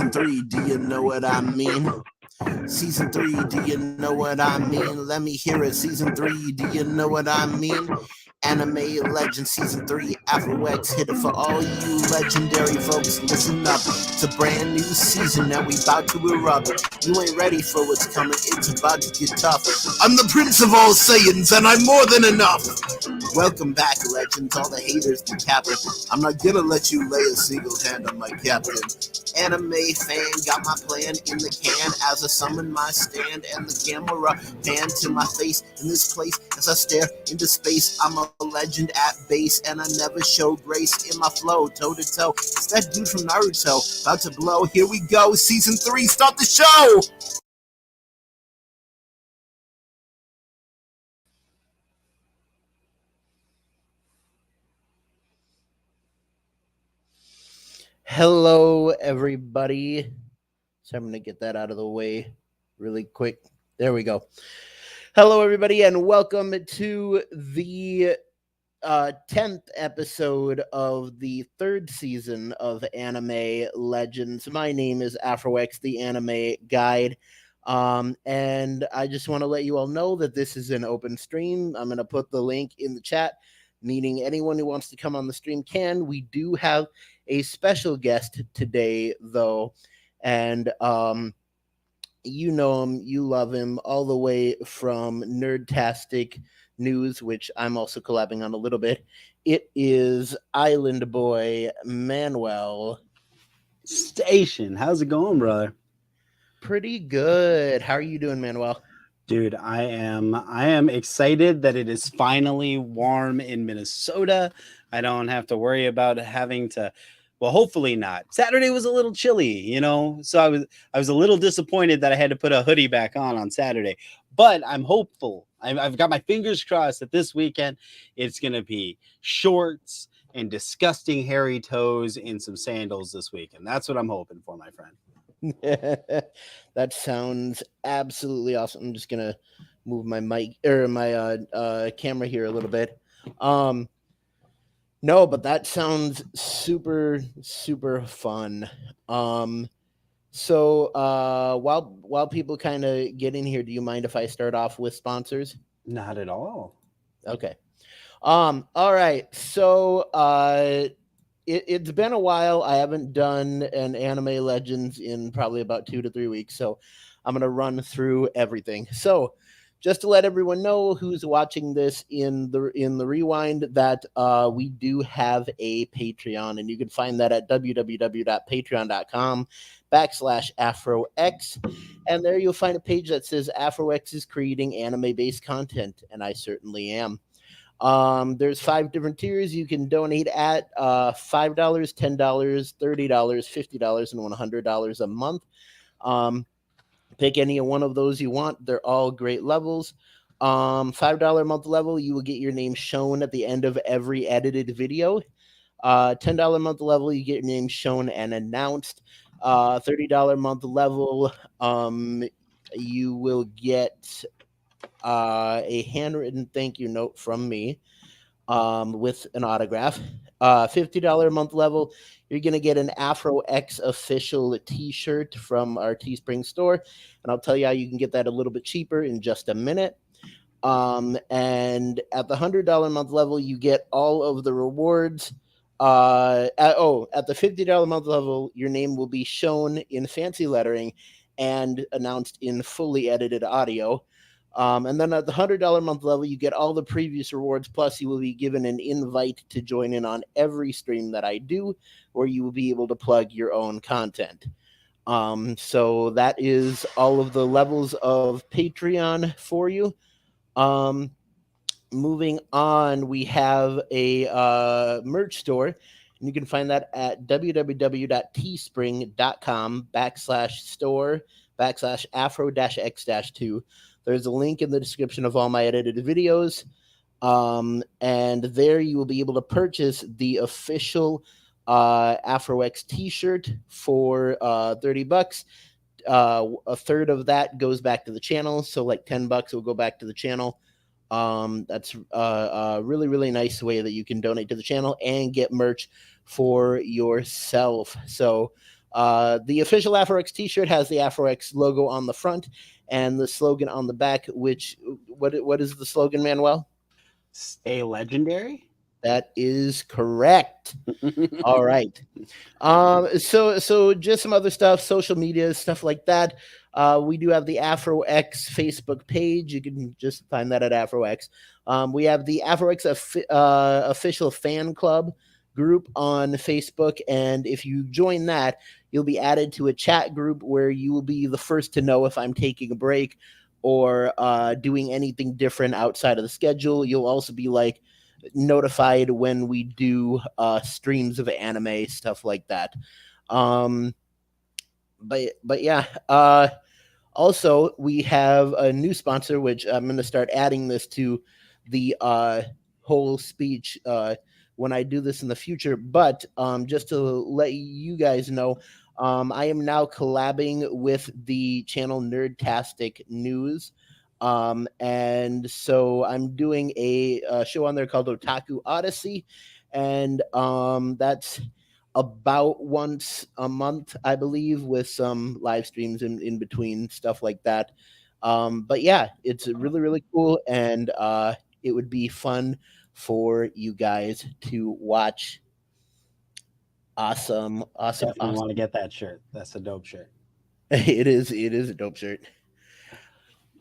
Season 3, do you know what I mean? Season 3, do you know what I mean? Let me hear it. Season 3, do you know what I mean? Anime Legend Season 3, Afro X hit it for all you legendary folks. Listen up, it's a brand new season and we about to erupt. You ain't ready for what's coming, it's about to get tough. I'm the Prince of all Saiyans and I'm more than enough. Welcome back, legends, all the haters to cap it. I'm not gonna let you lay a single hand on my captain. Anime fan, got my plan in the can as I summon my stand and the camera pan to my face in this place as I stare into space. I'm a legend at base and I never show grace in my flow, toe to toe. It's that dude from Naruto, about to blow. Here we go, Season 3, start the show! Hello, everybody. So I'm going to get that out of the way really quick. There we go. Hello, everybody, and welcome to the 10th episode of the third season of Anime Legends. My name is Afro X, the anime guide. And I just want to let you all know that this is an open stream. I'm going to put the link in the chat, meaning anyone who wants to come on the stream can. We do have a special guest today, though, and you know him, you love him, all the way from Nerdtastic News, which I'm also collabing on a little bit. It is Island Boy Manuel. Station, how's it going, brother? Pretty good. How are you doing, Manuel? Dude, I am excited that it is finally warm in Minnesota. I don't have to worry about having to, well, hopefully not. Saturday was a little chilly, you know, so I was a little disappointed that I had to put a hoodie back on Saturday, but I'm hopeful. I've got my fingers crossed that this weekend it's going to be shorts and disgusting hairy toes in some sandals this weekend. That's what I'm hoping for, my friend. That sounds absolutely awesome. I'm just gonna move my mic or my camera here a little bit. No, but that sounds super fun. So while people kind of get in here, do you mind if I start off with sponsors? Not at all. Okay. All right. So it's been a while. I haven't done an Anime Legends in probably about 2 to 3 weeks. So I'm going to run through everything. So just to let everyone know who's watching this in the rewind, that we do have a Patreon, and you can find that at www.patreon.com/AfroX. And there you'll find a page that says AfroX is creating anime-based content, and I certainly am. There's 5 different tiers you can donate at, $5, $10, $30, $50, and $100 a month. Pick any one of those you want. They're all great levels. $5 a month level, you will get your name shown at the end of every edited video. $10 a month level, you get your name shown and announced. $30 a month level, you will get a handwritten thank you note from me with an autograph. $50 a month level, you're going to get an Afro X official t-shirt from our Teespring store. And I'll tell you how you can get that a little bit cheaper in just a minute. And at the $100 a month level, you get all of the rewards. At the $50 a month level, your name will be shown in fancy lettering and announced in fully edited audio. And then at the $100 a month level, you get all the previous rewards, plus you will be given an invite to join in on every stream that I do, where you will be able to plug your own content. So that is all of the levels of Patreon for you. Moving on, we have a merch store, and you can find that at www.teespring.com/store/Afro-X-2. There's a link in the description of all my edited videos. And there you will be able to purchase the official Afro X t-shirt for $30. A third of that goes back to the channel. So like $10 will go back to the channel. That's a really nice way that you can donate to the channel and get merch for yourself. So The official AfroX T-shirt has the AfroX logo on the front and the slogan on the back. Which what is the slogan, Manuel? Stay legendary. That is correct. All right. So just some other stuff, social media stuff like that. We do have the AfroX Facebook page. You can just find that at AfroX. We have the AfroX official fan club group on Facebook, and if you join that, you'll be added to a chat group where you will be the first to know if I'm taking a break or doing anything different outside of the schedule. You'll also be like notified when we do streams of anime stuff like that. um but yeah, also we have a new sponsor, which I'm going to start adding this to the whole speech when I do this in the future. But just to let you guys know, I am now collabing with the channel Nerdtastic News. And so I'm doing a show on there called Otaku Odyssey, and that's about once a month, I believe, with some live streams in between, stuff like that. But yeah, it's really, really cool, and it would be fun for you guys to watch. Awesome, awesome, Definitely want to awesome. get that shirt. That's a dope shirt. It is a dope shirt.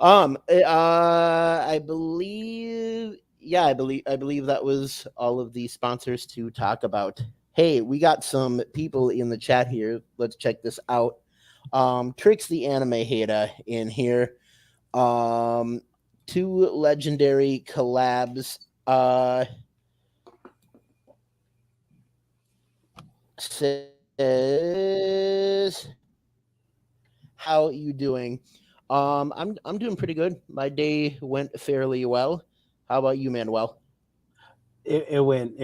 I believe, yeah, I believe that was all of the sponsors to talk about. Hey, we got some people in the chat here. Let's check this out. Tricks the anime hater in here. Um, two legendary collabs. Says, how you doing? I'm doing pretty good. My day went fairly well. How about you, Manuel? It went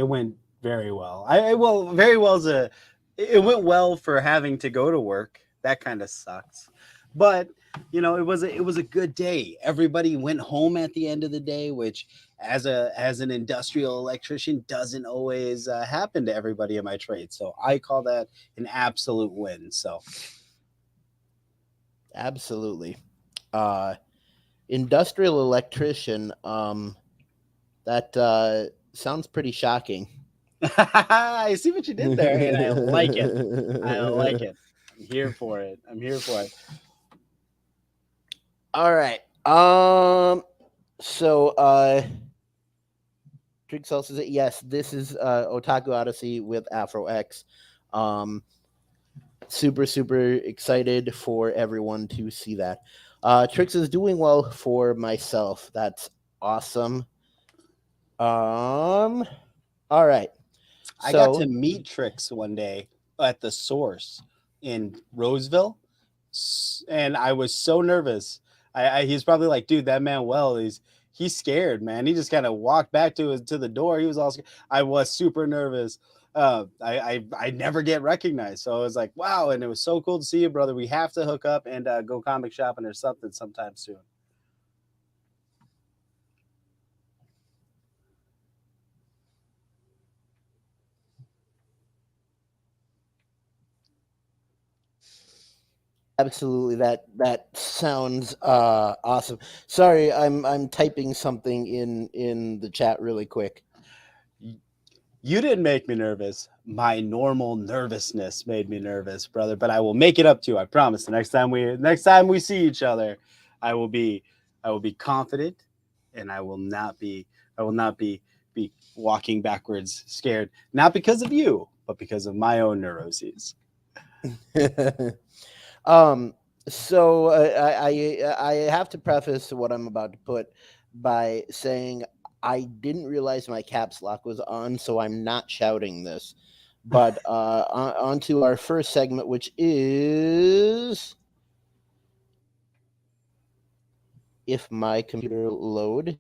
very well. Well, very well is a it went well for having to go to work. That kind of sucks. But it was a good day. Everybody went home at the end of the day, which as an industrial electrician doesn't always happen to everybody in my trade. So I call that an absolute win. So Absolutely. Uh, Industrial electrician. That sounds pretty shocking. I see what you did there, and I like it. I like it. I'm here for it. I'm here for it. All right. So Drix says, yes, this is Otaku Odyssey with Afro X. Um, super super excited for everyone to see that. Trix is doing well for myself. That's awesome. Um, all right. I got to So meet Trix one day at the Source in Roseville, and I was so nervous. He's probably like, dude, that man, well, he's scared, man. He just kind of walked back to the door. He was all scared. I was super nervous. I never get recognized, so I was like, wow, and it was so cool to see you, brother. We have to hook up and go comic shopping or something sometime soon. absolutely, that sounds awesome. Sorry, I'm typing something in the chat really quick. You didn't make me nervous. My normal nervousness made me nervous, brother. But I will make it up to you. I promise. The next time we see each other, I will be I will be confident, and I will not be walking backwards scared. Not because of you, but because of my own neuroses. um, so I have to preface what I'm about to put by saying I didn't realize my caps lock was on, so I'm not shouting this. But on to our first segment, which is, if my computer load.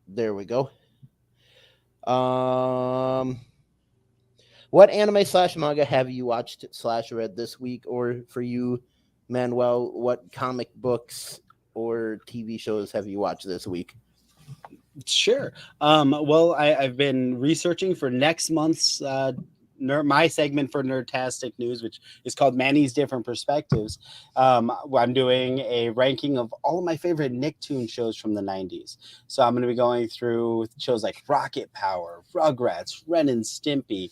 There we go. Um, what anime slash manga have you watched slash read this week? Or for you, Manuel, what comic books or TV shows have you watched this week? Sure. Well, I've been researching for next month's my segment for Nerdtastic News, which is called Manny's Different Perspectives. I'm doing a ranking of all of my favorite Nicktoon shows from the 90s. So I'm going to be going through shows like Rocket Power, Rugrats, Ren and Stimpy,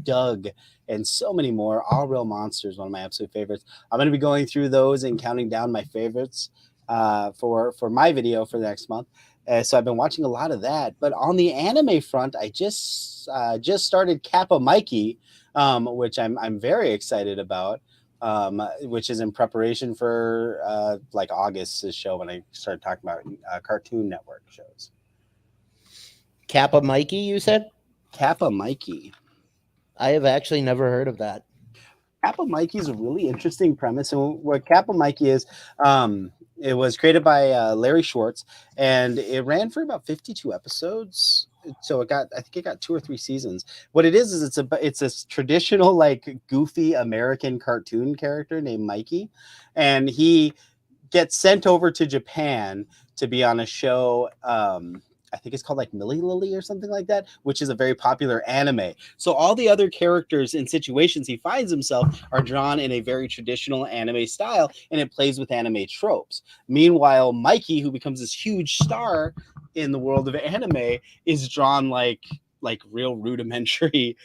Doug, and so many more. All Real Monsters, one of my absolute favorites. I'm going to be going through those and counting down my favorites for my video for the next month. So I've been watching a lot of that. But on the anime front, I just started Kappa Mikey, which I'm very excited about. Which is in preparation for like August's show when I start talking about Cartoon Network shows. Kappa Mikey, you said? Kappa Mikey. I have actually never heard of that. Kappa Mikey is a really interesting premise. And what Kappa Mikey is, it was created by Larry Schwartz, and it ran for about 52 episodes. So I think it got 2 or 3 seasons. What it is it's a traditional like goofy American cartoon character named Mikey, and he gets sent over to Japan to be on a show. I think it's called like Millie Lily or something like that, which is a very popular anime. So all the other characters and situations he finds himself are drawn in a very traditional anime style, and it plays with anime tropes. Meanwhile, Mikey, who becomes this huge star in the world of anime, is drawn like real rudimentary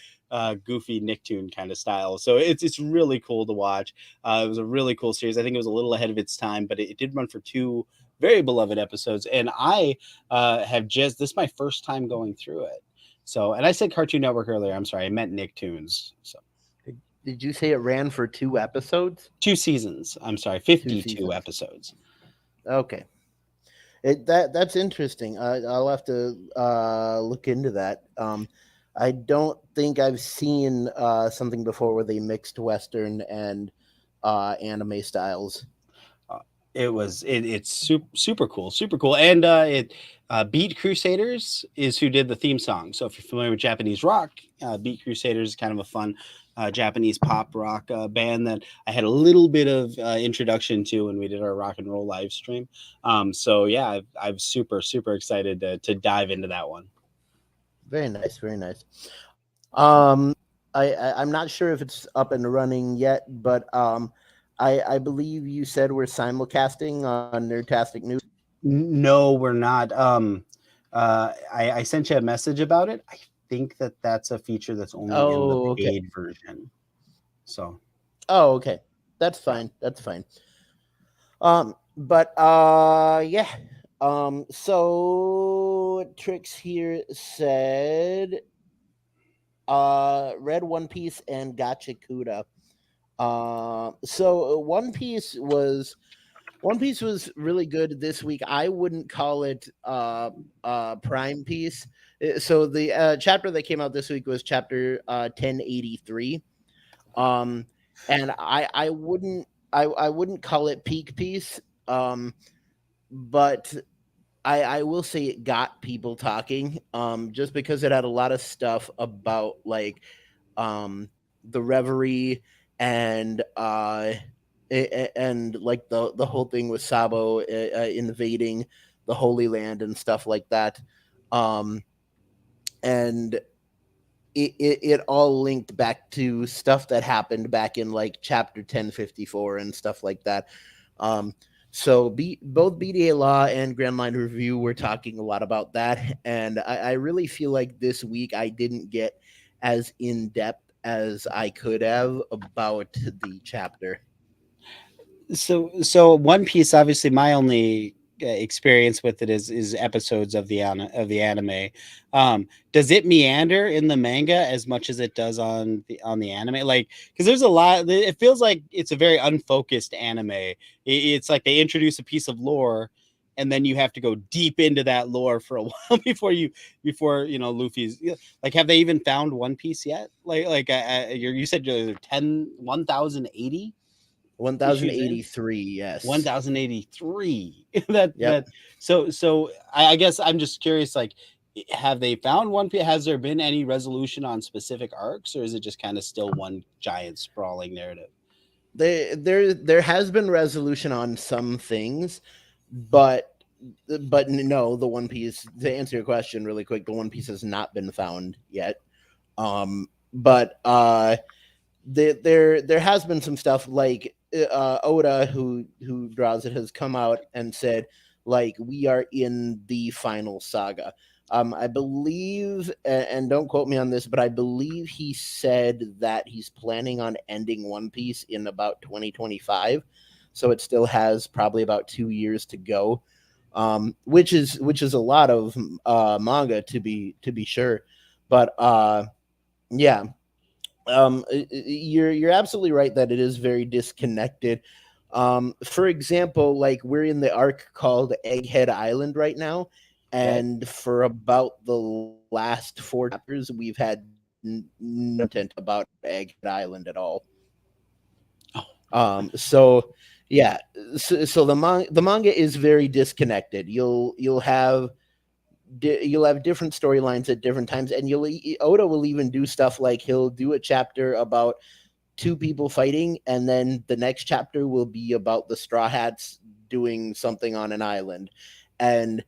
goofy Nicktoon kind of style. So it's really cool to watch. It was a really cool series. I think it was a little ahead of its time, but it did run for 2 very beloved episodes, and I have just this is my first time going through it. So, and I said Cartoon Network earlier. I'm sorry, I meant Nicktoons. So, Did you say it ran for 2 episodes? 2 seasons. I'm sorry, 2 52 seasons. episodes. Okay. That's interesting. I'll have to look into that. I don't think I've seen something before where they mixed Western and anime styles. It's super cool, and Beat Crusaders is who did the theme song. So if you're familiar with Japanese rock, Beat Crusaders is kind of a fun Japanese pop rock band that I had a little bit of introduction to when we did our rock and roll live stream. So yeah, I'm super excited to dive into that one. Very nice, very nice. Um, I'm not sure if it's up and running yet, but I believe you said we're simulcasting on Nerdtastic News. No, we're not. I sent you a message about it. I think that's a feature that's only in the Oh, okay. paid version. So Oh, okay. That's yeah. fine. That's fine. But yeah. So Trix here said read One Piece and Gotcha Kuda. So One Piece was really good this week. I wouldn't call it Prime Piece. So the chapter that came out this week was chapter 1083. Um and I wouldn't call it peak piece. But I will say it got people talking just because it had a lot of stuff about like the reverie and and like the whole thing with Sabo invading the Holy Land and stuff like that. Um and it all linked back to stuff that happened back in like chapter 1054 and stuff like that. Um, so both BDA Law and Grand Line Review were talking a lot about that, and I really feel like this week I didn't get as in depth as I could have about the chapter. So One Piece, obviously, my only experience with it is episodes of of the anime. Does it meander in the manga as much as it does on the anime? Like, because there's a lot. It feels like it's a very unfocused anime. It's like they introduce a piece of lore, and then you have to go deep into that lore for a while before Luffy's like. Have they even found One Piece yet? You said there are 1,080 issues in. 1083, yes. 1,083. that Yep. that so I guess I'm just curious, like, have they found One Piece? Has there been any resolution on specific arcs, or is it just kind of still one giant sprawling narrative? There has been resolution on some things, but no, the One Piece, to answer your question really quick, the One Piece has not been found yet. but there has been some stuff like Oda, who draws it, has come out and said like we are in the final saga. I believe, and don't quote me on this, but I believe he said that he's planning on ending One Piece in about 2025, so it still has probably about 2 years to go, which is a lot of manga to be sure, but yeah, you're absolutely right that it is very disconnected. For example, like we're in the arc called Egghead Island right now, Okay. and for about the last four chapters, we've had no content about Egghead Island at all. Oh, So yeah, so the manga is very disconnected. You'll have different storylines at different times, and Oda will even do stuff like he'll do a chapter about two people fighting, and then the next chapter will be about the Straw Hats doing something on an island, and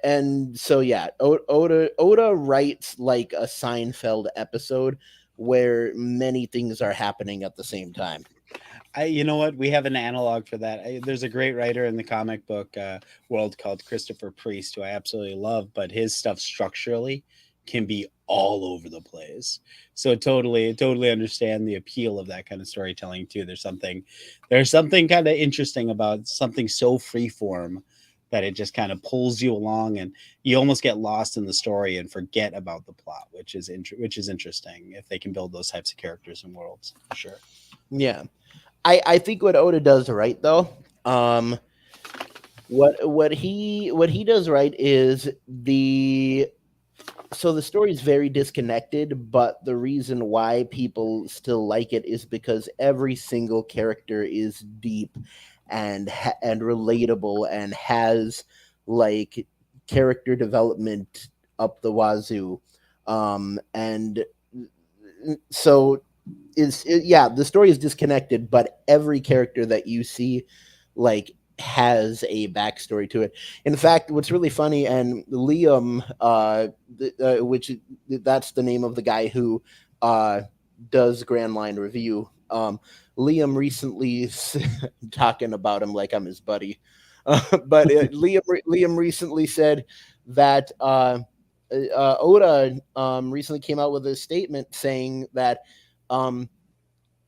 and so yeah, Oda writes like a Seinfeld episode where many things are happening at the same time. you know what? We have an analog for that. There's a great writer in the comic book world called Christopher Priest, who I absolutely love, but his stuff structurally can be all over the place. So totally understand the appeal of that kind of storytelling too. There's something kind of interesting about something so freeform that it just kind of pulls you along, and you almost get lost in the story and forget about the plot, which is interesting if they can build those types of characters and worlds. For sure. Yeah, I think what Oda does right though. Um, what he does right is the story is very disconnected, but the reason why people still like it is because every single character is deep and relatable and has like character development up the wazoo. And so yeah, the story is disconnected, but every character that you see like has a backstory to it. In fact, what's really funny, and Liam, which that's the name of the guy who uh does Grand Line Review. Liam recently talking about him like I'm his buddy. But Liam recently said that Oda recently came out with a statement saying that um,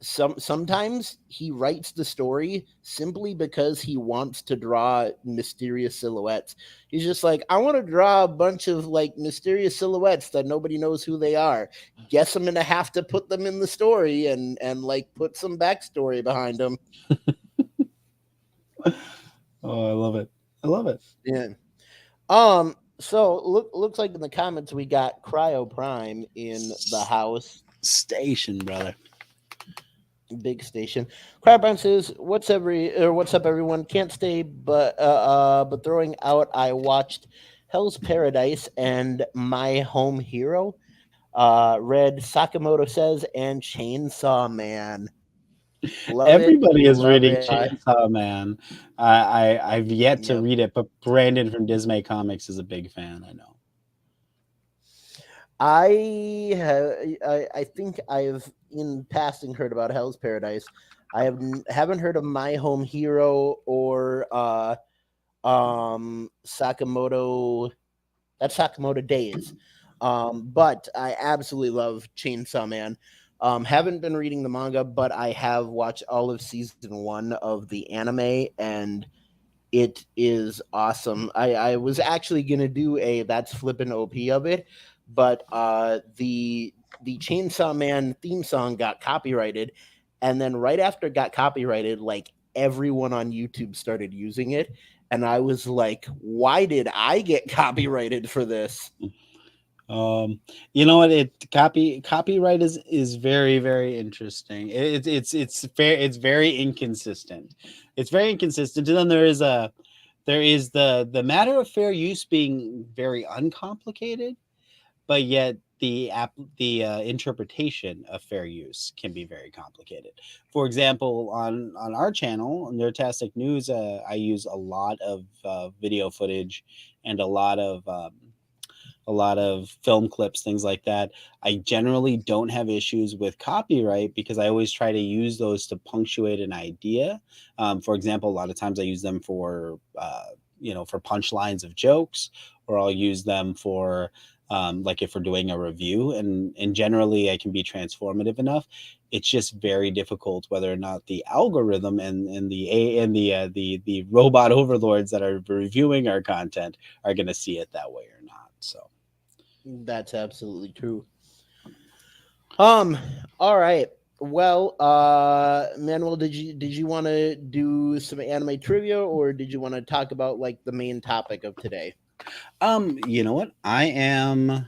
sometimes he writes the story simply because he wants to draw mysterious silhouettes. He's just like, I want to draw a bunch of like mysterious silhouettes that nobody knows who they are. Guess I'm gonna have to put them in the story and like put some backstory behind them. Oh, I love it. I love it. Yeah. So looks like in the comments we got Cryo Prime in the house. Station, brother. Big station. Crabon says, what's up everyone? Can't stay but throwing out I watched Hell's Paradise and My Home Hero. Read Sakamoto Says and Chainsaw Man. Love it, Everybody is love reading it. Chainsaw Man. I've yet to Yep. read it, but Brandon from Dismay Comics is a big fan. I know. I think I've in passing heard about Hell's Paradise. Haven't heard of My Home Hero or Sakamoto. That's Sakamoto Days. But I absolutely love Chainsaw Man. Haven't been reading the manga, but I have watched all of season 1 of the anime, and it is awesome. I was actually gonna do a that's flippin' OP of it, but the Chainsaw Man theme song got copyrighted, and then right after it got copyrighted, like everyone on YouTube started using it, and I was like, why did I get copyrighted for this? Um, you know what? Copyright is very interesting. It's fair. It's very inconsistent. It's very inconsistent. And then there is the matter of fair use being very uncomplicated, but yet the interpretation of fair use can be very complicated. For example, on our channel, on Nerdtastic News, I use a lot of video footage and a lot of film clips, things like that. I generally don't have issues with copyright because I always try to use those to punctuate an idea. For example, a lot of times I use them for for punchlines of jokes, or I'll use them for like if we're doing a review, and generally I can be transformative enough. It's just very difficult whether or not the algorithm and the robot overlords that are reviewing our content are going to see it that way or not. So That's absolutely true. Um. All right. Well, Manuel, did you want to do some anime trivia, or did you want to talk about like the main topic of today? you know what? I am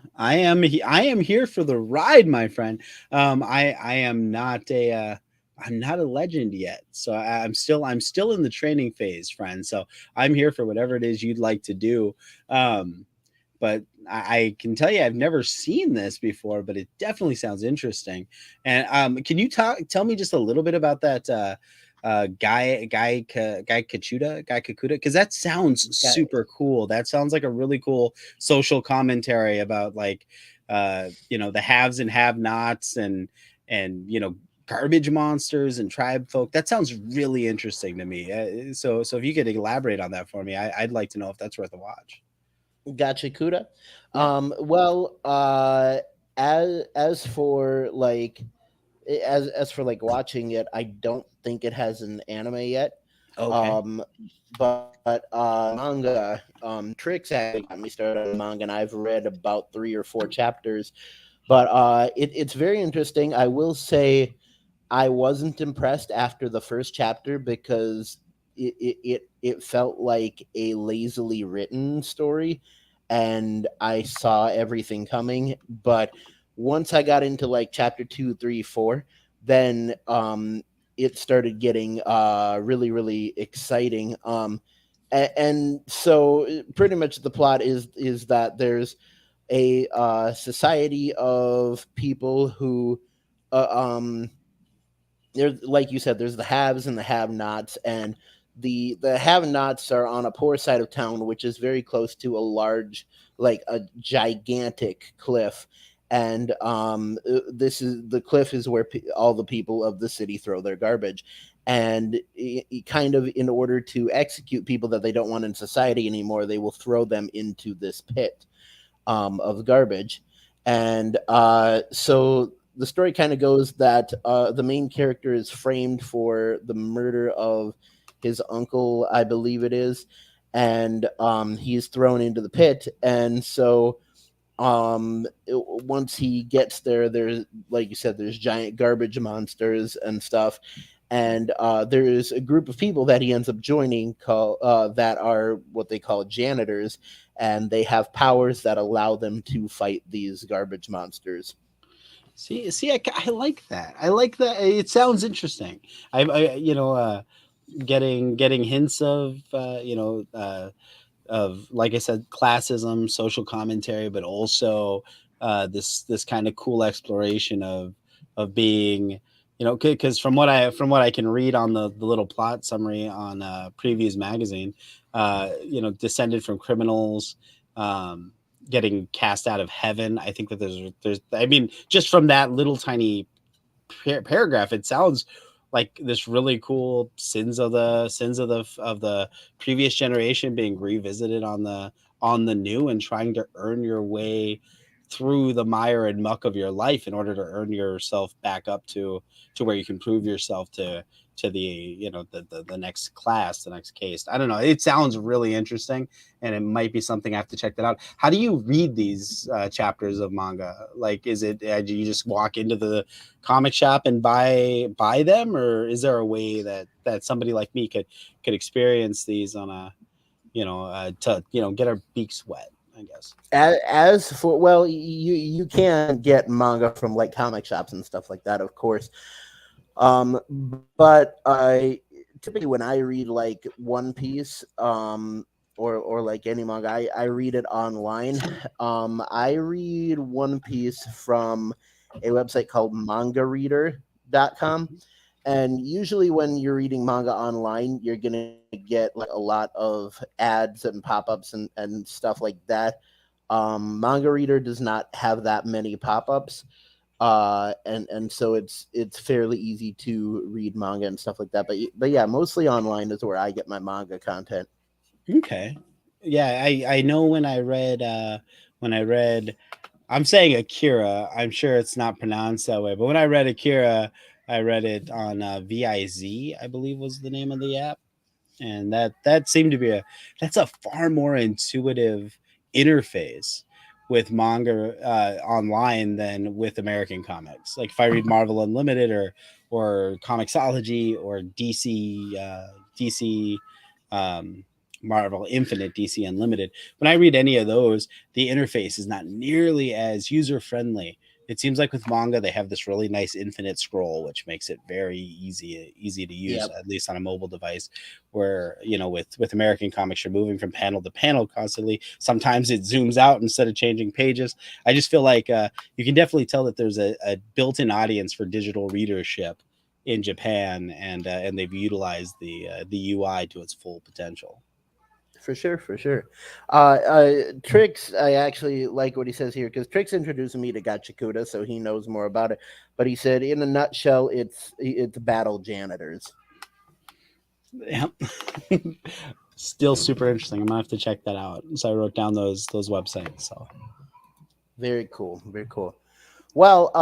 here for the ride, my friend. I am not a I'm not a legend yet, so I'm still in the training phase, friend. So I'm here for whatever it is you'd like to do. Um, but I can tell you I've never seen this before, but it definitely sounds interesting. And can you tell me just a little bit about that guy Kakuda, because that sounds Yeah, super cool. That sounds like a really cool social commentary about like the haves and have-nots, and garbage monsters and tribe folk. That sounds really interesting to me. So if you could elaborate on that for me, I'd like to know if that's worth a watch. gotcha, Kuda. Yeah. Well, as for like as for like watching it, I don't think it has an anime yet. Okay. Um, but manga, Tricks actually got me started on manga, and I've read about 3 or 4 chapters. But it's very interesting. I will say I wasn't impressed after the first chapter because it felt like a lazily written story, and I saw everything coming. But once I got into like chapter 2, 3, 4, then it started getting really exciting. And so pretty much the plot is that there's a society of people who uh, um there's, like you said, there's the haves and the have-nots, and the have-nots are on a poor side of town, which is very close to a large, like a gigantic cliff. And this is the cliff is where all the people of the city throw their garbage. And kind of in order to execute people that they don't want in society anymore, they will throw them into this pit of garbage. And so the story kind of goes that the main character is framed for the murder of his uncle, I believe it is, and he's thrown into the pit. And so once he gets there, there's, like you said, there's giant garbage monsters and stuff. And there's a group of people that he ends up joining that are what they call janitors, and they have powers that allow them to fight these garbage monsters. I like that. I like that. It sounds interesting. Getting hints of, like I said, classism, social commentary, but also this kind of cool exploration of being, because from what I can read on the little plot summary on Previews magazine, descended from criminals, um, getting cast out of heaven. I think that there's I mean, just from that little tiny paragraph, it sounds like this really cool sins of the previous generation being revisited on the new, and trying to earn your way through the mire and muck of your life in order to earn yourself back up to where you can prove yourself to the the next class, the next case. I don't know, it sounds really interesting, and it might be something I have to check that out. How do you read these chapters of manga? Like, is it do you just walk into the comic shop and buy them, or is there a way that somebody like me could experience these on a to get our beaks wet, I guess? As for, well, you can get manga from like comic shops and stuff like that, of course. But I typically, when I read like One Piece, or like any manga, I read it online. I read One Piece from a website called mangareader.com. And usually when you're reading manga online, you're gonna get like a lot of ads and pop-ups and stuff like that. Manga Reader does not have that many pop-ups, and so it's fairly easy to read manga and stuff like that. But yeah, mostly online is where I get my manga content. Okay. Yeah, I know when I read I'm saying Akira. I'm sure it's not pronounced that way, but when I read Akira, I read it on Viz, I believe was the name of the app, and that seemed to be that's a far more intuitive interface with manga online than with American comics. Like if I read Marvel Unlimited or Comixology or DC um, Marvel Infinite, DC Unlimited, when I read any of those, the interface is not nearly as user friendly. It seems like with manga they have this really nice infinite scroll, which makes it very easy to use, Yep, at least on a mobile device. Where with American comics, you're moving from panel to panel constantly. Sometimes it zooms out instead of changing pages. I just feel like you can definitely tell that there's a built-in audience for digital readership in Japan, and they've utilized the UI to its full potential. for sure, for sure. Trix, I actually like what he says here because Trix introduced me to Gachakuda, so he knows more about it. But he said, in a nutshell, it's battle janitors. Yeah. Still super interesting. I'm gonna have to check that out. So I wrote down those websites. So Very cool, very cool. Well,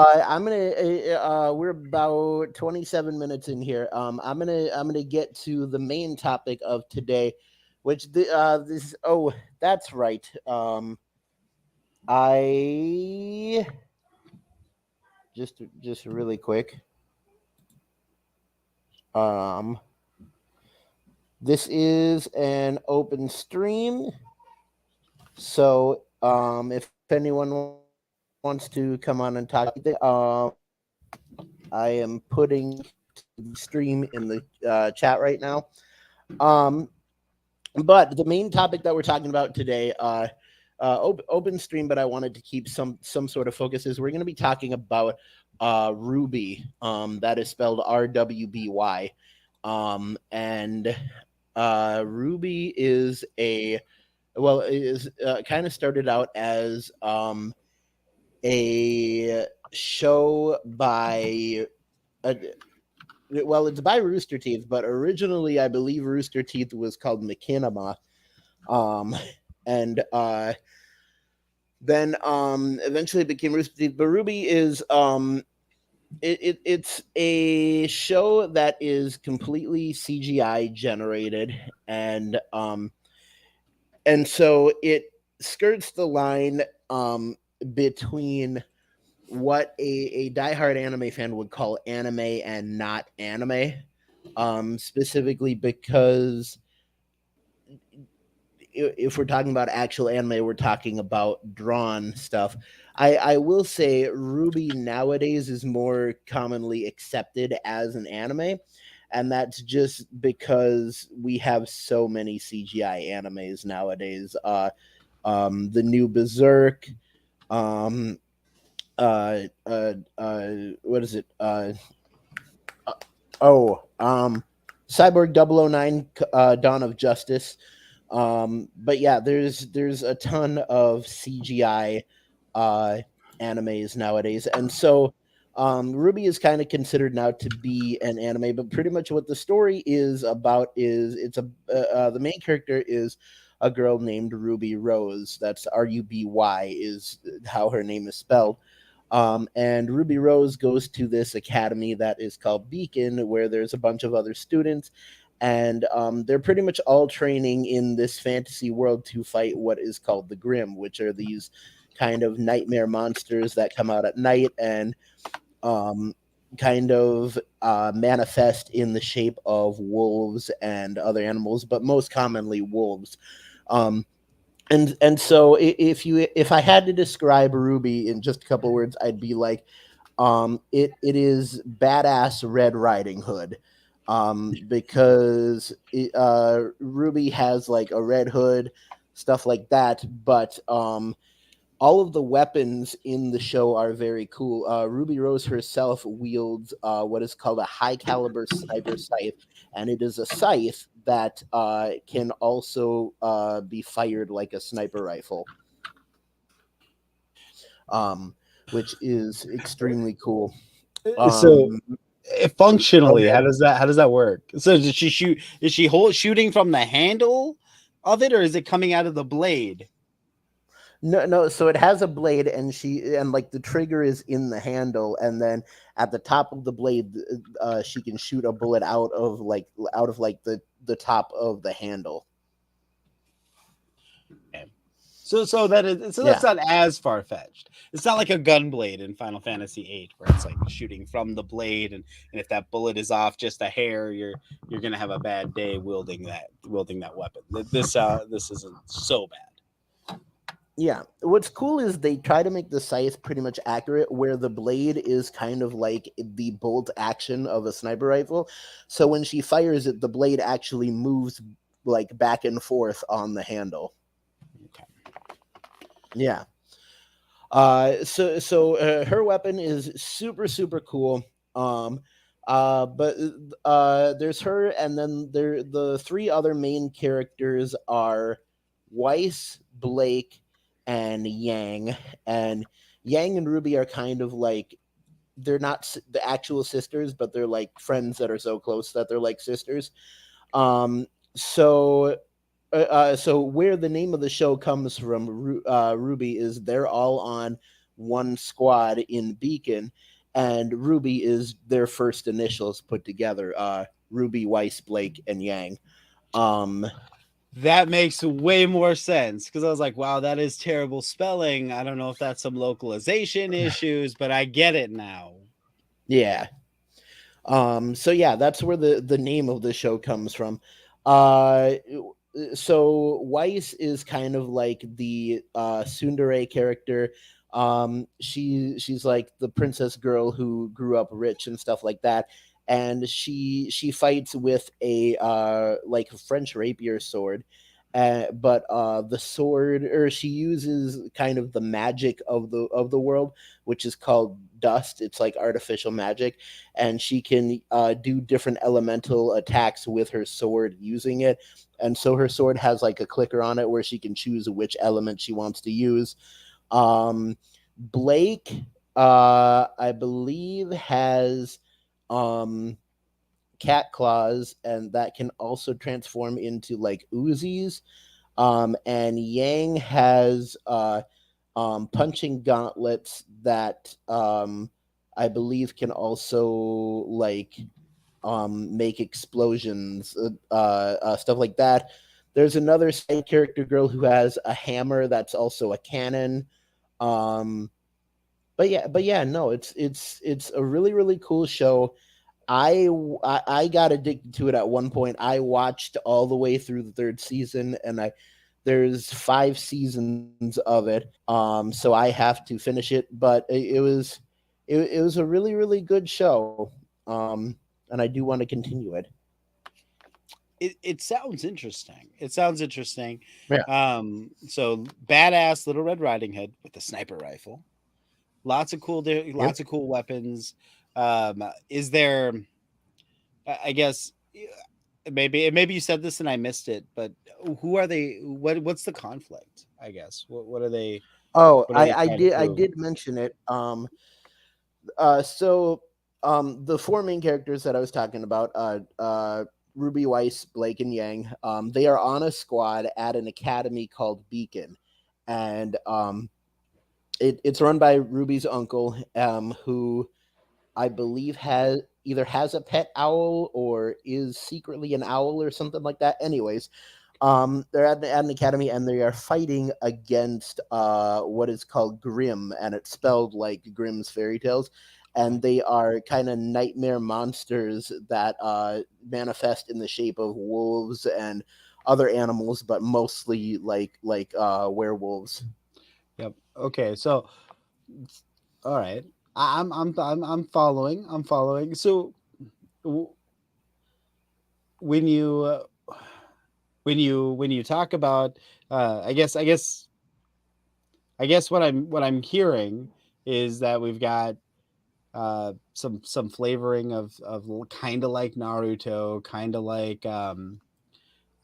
we're about 27 minutes in here. I'm gonna get to the main topic of today, which this oh that's right. I just really quick. Um, this is an open stream, so if anyone wants to come on and talk about anything, I am putting the stream in the chat right now. Um, but the main topic that we're talking about today, open stream, but I wanted to keep some sort of focus is we're going to be talking about Ruby. That is spelled RWBY. And Ruby is is kind of started out as a show by uh, it's by Rooster Teeth, but originally I believe Rooster Teeth was called McKinema. Um, and then eventually it became Rooster Teeth. But Ruby is it's a show that is completely CGI generated, and so it skirts the line between what a diehard anime fan would call anime and not anime, specifically because if we're talking about actual anime, we're talking about drawn stuff. I will say Ruby nowadays is more commonly accepted as an anime, and that's just because we have so many CGI animes nowadays. The new Berserk, um, what is it? Uh, oh, Cyborg 009, Dawn of Justice. But yeah, there's a ton of CGI uh, animes nowadays, and so Ruby is kind of considered now to be an anime. But pretty much what the story is about is the main character is a girl named Ruby Rose. That's Ruby is how her name is spelled. And Ruby Rose goes to this academy that is called Beacon, where there's a bunch of other students, and they're pretty much all training in this fantasy world to fight what is called the Grimm, which are these kind of nightmare monsters that come out at night and um, kind of manifest in the shape of wolves and other animals, but most commonly wolves. Um, and so if I had to describe Ruby in just a couple words, I'd be like, it is badass Red Riding Hood, because Ruby has like a red hood, stuff like that, but all of the weapons in the show are very cool. Ruby Rose herself wields what is called a high caliber sniper scythe, and it is a scythe that can also be fired like a sniper rifle. um, which is extremely cool. So Um, Go functionally, ahead. how does that work? So did she shoot? Is she shooting from the handle of it, or is it coming out of the blade? No, no. So it has a blade, and like the trigger is in the handle, and then at the top of the blade, she can shoot a bullet out of the top of the handle. Okay. So that's Yeah, not as far fetched. It's not like a gun blade in Final Fantasy VIII, where it's like shooting from the blade, and if that bullet is off just a hair, you're gonna have a bad day wielding that weapon. This isn't so bad. yeah. What's cool is they try to make the scythe pretty much accurate, where the blade is kind of like the bolt action of a sniper rifle. So when she fires it, the blade actually moves like back and forth on the handle. Okay. Yeah. Her weapon is super super cool. Um, but There's her, and then the three other main characters are Weiss, Blake, and Yang. And Yang and Ruby are kind of like they're not the actual sisters, but they're like friends that are so close that they're like sisters. Um, so so where the name of the show comes from, Ruby, is they're all on one squad in Beacon, and Ruby is their first initials put together. Ruby, Weiss, Blake, and Yang. Um, That makes way more sense because I was like, wow, that is terrible spelling. I don't know if that's some localization issues, but I get it now. yeah. So yeah, that's where the name of the show comes from. Uh, so Weiss is kind of like the tsundere character. She's like the princess girl who grew up rich and stuff like that, and she fights with a like a French rapier sword. But the sword, or she uses kind of the magic of the world, which is called dust. It's like artificial magic, and she can do different elemental attacks with her sword using it. And so her sword has like a clicker on it where she can choose which element she wants to use. Blake, I believe, has um, cat claws, and that can also transform into like Uzis. And Yang has punching gauntlets that I believe can also like make explosions, stuff like that. There's another side character girl who has a hammer that's also a cannon. Um, but yeah, no, it's a really really cool show. I got addicted to it at one point. I watched all the way through the third season, and I there's 5 seasons of it. So I have to finish it, but it was a really really good show. And I do want to continue it. It sounds interesting. It sounds interesting. Yeah. So badass Little Red Riding Hood with the sniper rifle. Yep. Lots of cool weapons. Is there? I guess maybe you said this and I missed it, but who are they? What's the conflict? I guess what are they? Oh, What are I, they I trying to did I prove? did mention it. So the four main characters that I was talking about, Ruby, Weiss, Blake, and Yang, they are on a squad at an academy called Beacon, and it's run by Ruby's uncle, who I believe has a pet owl or is secretly an owl or something like that. Anyways, they're at an academy, and they are fighting against what is called Grimm, and it's spelled like Grimm's fairy tales. And they are kind of nightmare monsters that manifest in the shape of wolves and other animals, but mostly like werewolves. Yep. Okay. So all right. I'm following. I'm following. So w- when you when you talk about I guess what I'm hearing is that we've got some flavoring of kind of like Naruto, kind of like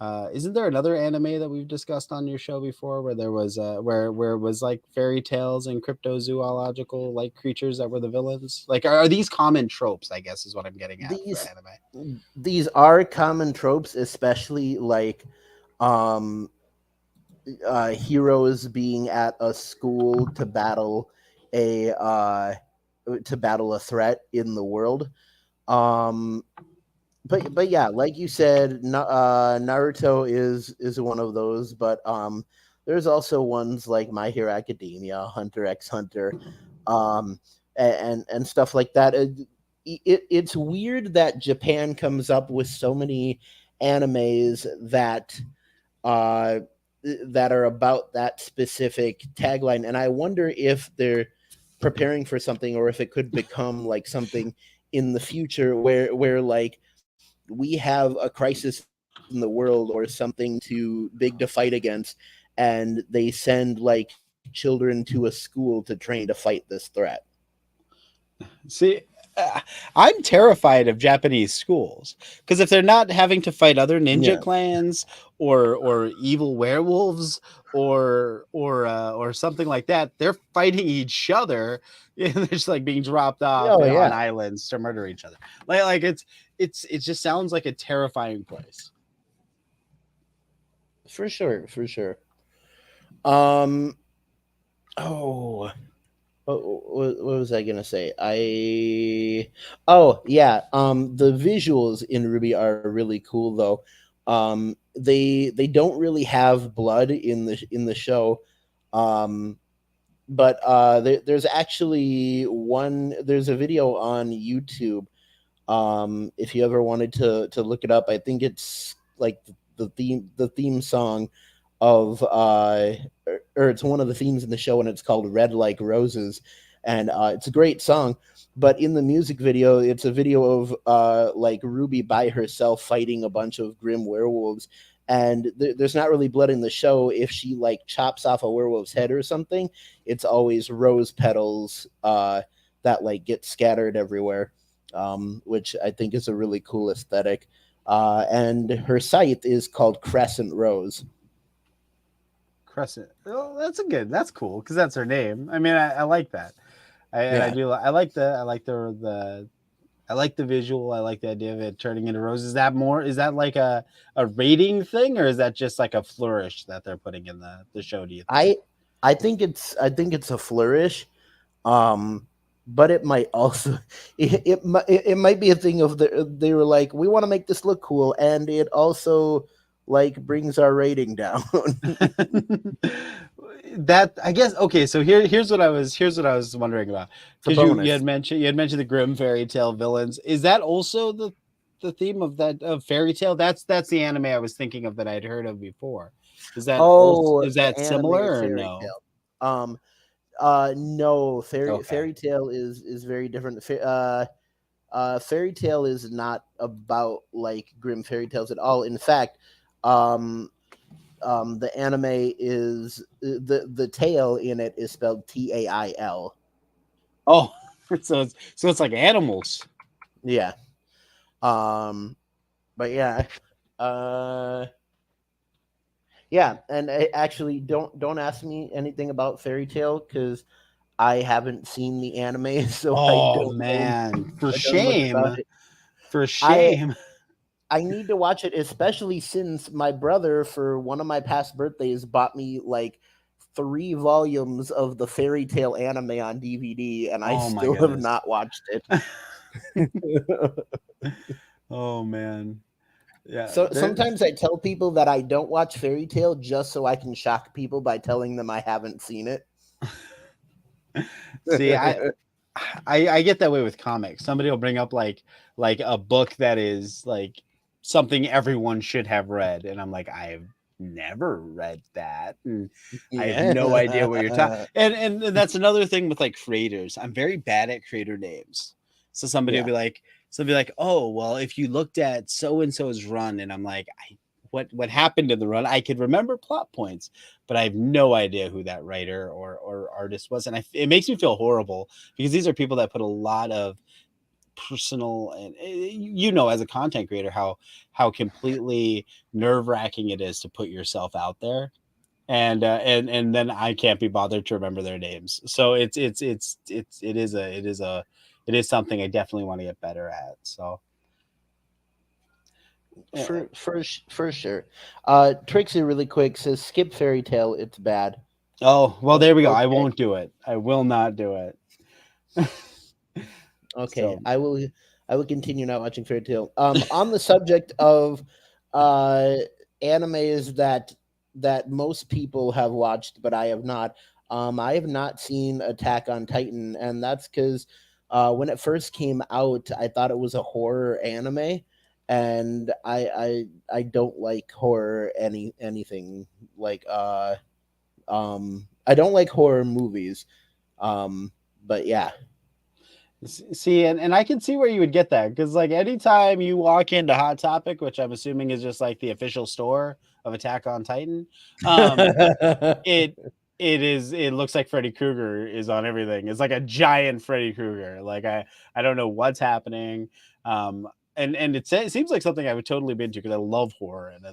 Isn't there another anime that we've discussed on your show before where there was where it was like fairy tales and cryptozoological like creatures that were the villains? Like, are these common tropes? I guess is what I'm getting at for These anime. these are common tropes, especially like um heroes being at a school a to battle a threat in the world. Um, but yeah, like you said, Naruto is one of those. But there's also ones like My Hero Academia, Hunter x Hunter, um, and stuff like that. It's weird that Japan comes up with so many animes uh, that are about that specific tagline, and I wonder if they're preparing for something or if it could become like something in the future where like we have a crisis in the world or something too big to fight against, and they send like children to a school to train to fight this threat. See, uh, I'm terrified of Japanese schools because if they're not having to fight other ninja Yeah. clans or evil werewolves or something like that, they're fighting each other. And they're just like being dropped off Oh on yeah, islands to murder each other. Like it just sounds like a terrifying place. for sure, for sure. Um. Oh, what was I gonna say? Oh yeah. The visuals in Ruby are really cool though. They don't really have blood in the show. Um, but there's actually there's a video on YouTube. If you ever wanted to look it up, I think it's like the theme song of or it's one of the themes in the show, and it's called Red Like Roses, and it's a great song. But in the music video, it's a video of like Ruby by herself fighting a bunch of grim werewolves, and there's not really blood in the show. If she like chops off a werewolf's head or something, it's always rose petals that like get scattered everywhere, which I think is a really cool aesthetic. And her site is called Crescent Rose. Crescent. Oh, that's cool because that's her name. I mean, I like that. I Yeah, do. I like the visual. I like the idea of it turning into roses. Is that like a rating thing, or is that just like a flourish that they're putting in the show? Do you think? I I think it's a flourish. Um, but it might also it might be a thing of they were like, we want to make this look cool, and it also like brings our rating down. That I guess okay. So here's what I was wondering about It's a because bonus. you had mentioned the grim fairy tale villains. Is that also the theme of that of fairy tale? That's the anime I was thinking of that I'd heard of before. Oh, Is the that animated similar or fairy no? tale. No, Okay. fairy tale is very different. Fairy tale is not about like grim fairy tales at all. In fact, um, the anime is the tail in it is spelled Tail. Oh, so it's like animals. Yeah. Um, but yeah, uh, yeah, and actually, don't ask me anything about fairy tale because I haven't seen the anime, so Oh man, I don't know much about it. for I shame. I need to watch it, especially since my brother, for one of my past birthdays, bought me like 3 volumes of the fairy tale anime on DVD, and I Oh my still have goodness. not watched it. Oh man. Yeah, So there. sometimes I tell people that I don't watch fairy tale just so I can shock people by telling them I haven't seen it. See, I get that way with comics. Somebody will bring up like a book that is like something everyone should have read, and I'm like, I've never read that, and I have no idea what you're talking. Yeah. And that's another thing with like creators. I'm very bad at creator names. So Yeah. somebody will be like, oh well, if you looked at so and so's run, and I'm like, what happened in the run? I could remember plot points, but I have no idea who that writer or artist was, and it makes me feel horrible because these are people that put a lot of personal, and you know, as a content creator, how completely nerve-wracking it is to put yourself out there, and then I can't be bothered to remember their names. So it is something I definitely want to get better at. So yeah. For sure. Trixie really quick says skip fairy tale. It's bad. Oh, well, there we go. I Okay. won't do it. I will not do it. Okay, So, I will. I will continue not watching Fairy Tail. On the subject of uh, animes that most people have watched, but I have not. I have not seen Attack on Titan, and that's because when it first came out, I thought it was a horror anime, and I don't like horror anything like I don't like horror movies. But yeah. see, and I can see where you would get that, because like anytime you walk into Hot Topic, which I'm assuming is just like the official store of Attack on Titan, um, it it looks like Freddy Krueger is on everything. It's like a giant Freddy Krueger. Like I don't know what's happening. Um, and it seems like something I would totally be into, because I love horror, and I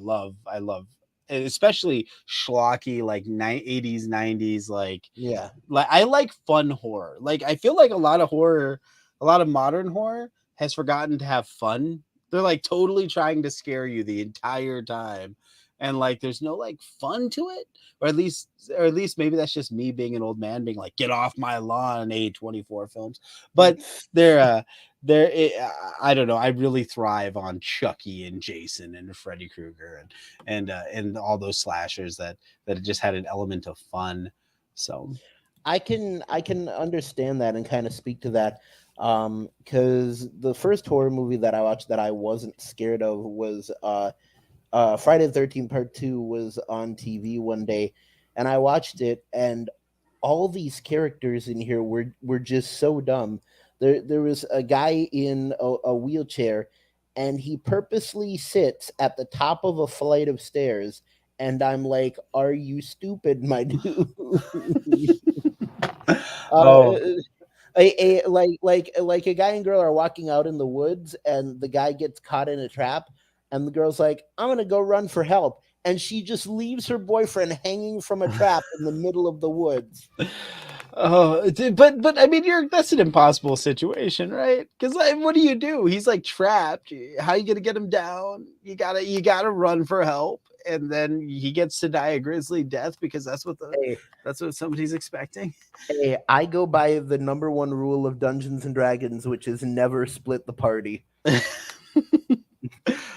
love especially schlocky like 80s 90s Yeah. like I like fun horror. Like I feel like a lot of horror, a lot of modern horror has forgotten to have fun. They're like totally trying to scare you the entire time. And like there's no like fun to it. Or at least maybe that's just me being an old man being like, get off my lawn, A24 films. But they're I don't know. I really thrive on Chucky and Jason and Freddy Krueger and all those slashers that just had an element of fun. So I can understand that and kind of speak to that because the first horror movie that I watched that I wasn't scared of was Friday the 13th Part 2 was on TV one day, and I watched it, and all these characters in here were just so dumb. There was a guy in a wheelchair, and he purposely sits at the top of a flight of stairs, and I'm like, "Are you stupid, my dude?" uh, oh, like a guy and girl are walking out in the woods, and the guy gets caught in a trap, and the girl's like, "I'm gonna go run for help," and she just leaves her boyfriend hanging from a trap in the middle of the woods. but I mean, that's an impossible situation, right? Because like, what do? He's like trapped. How you gonna get him down? You gotta run for help, and then he gets to die a grisly death, because Hey, that's what somebody's expecting. hey, I go by the number one rule of Dungeons and Dragons, which is never split the party.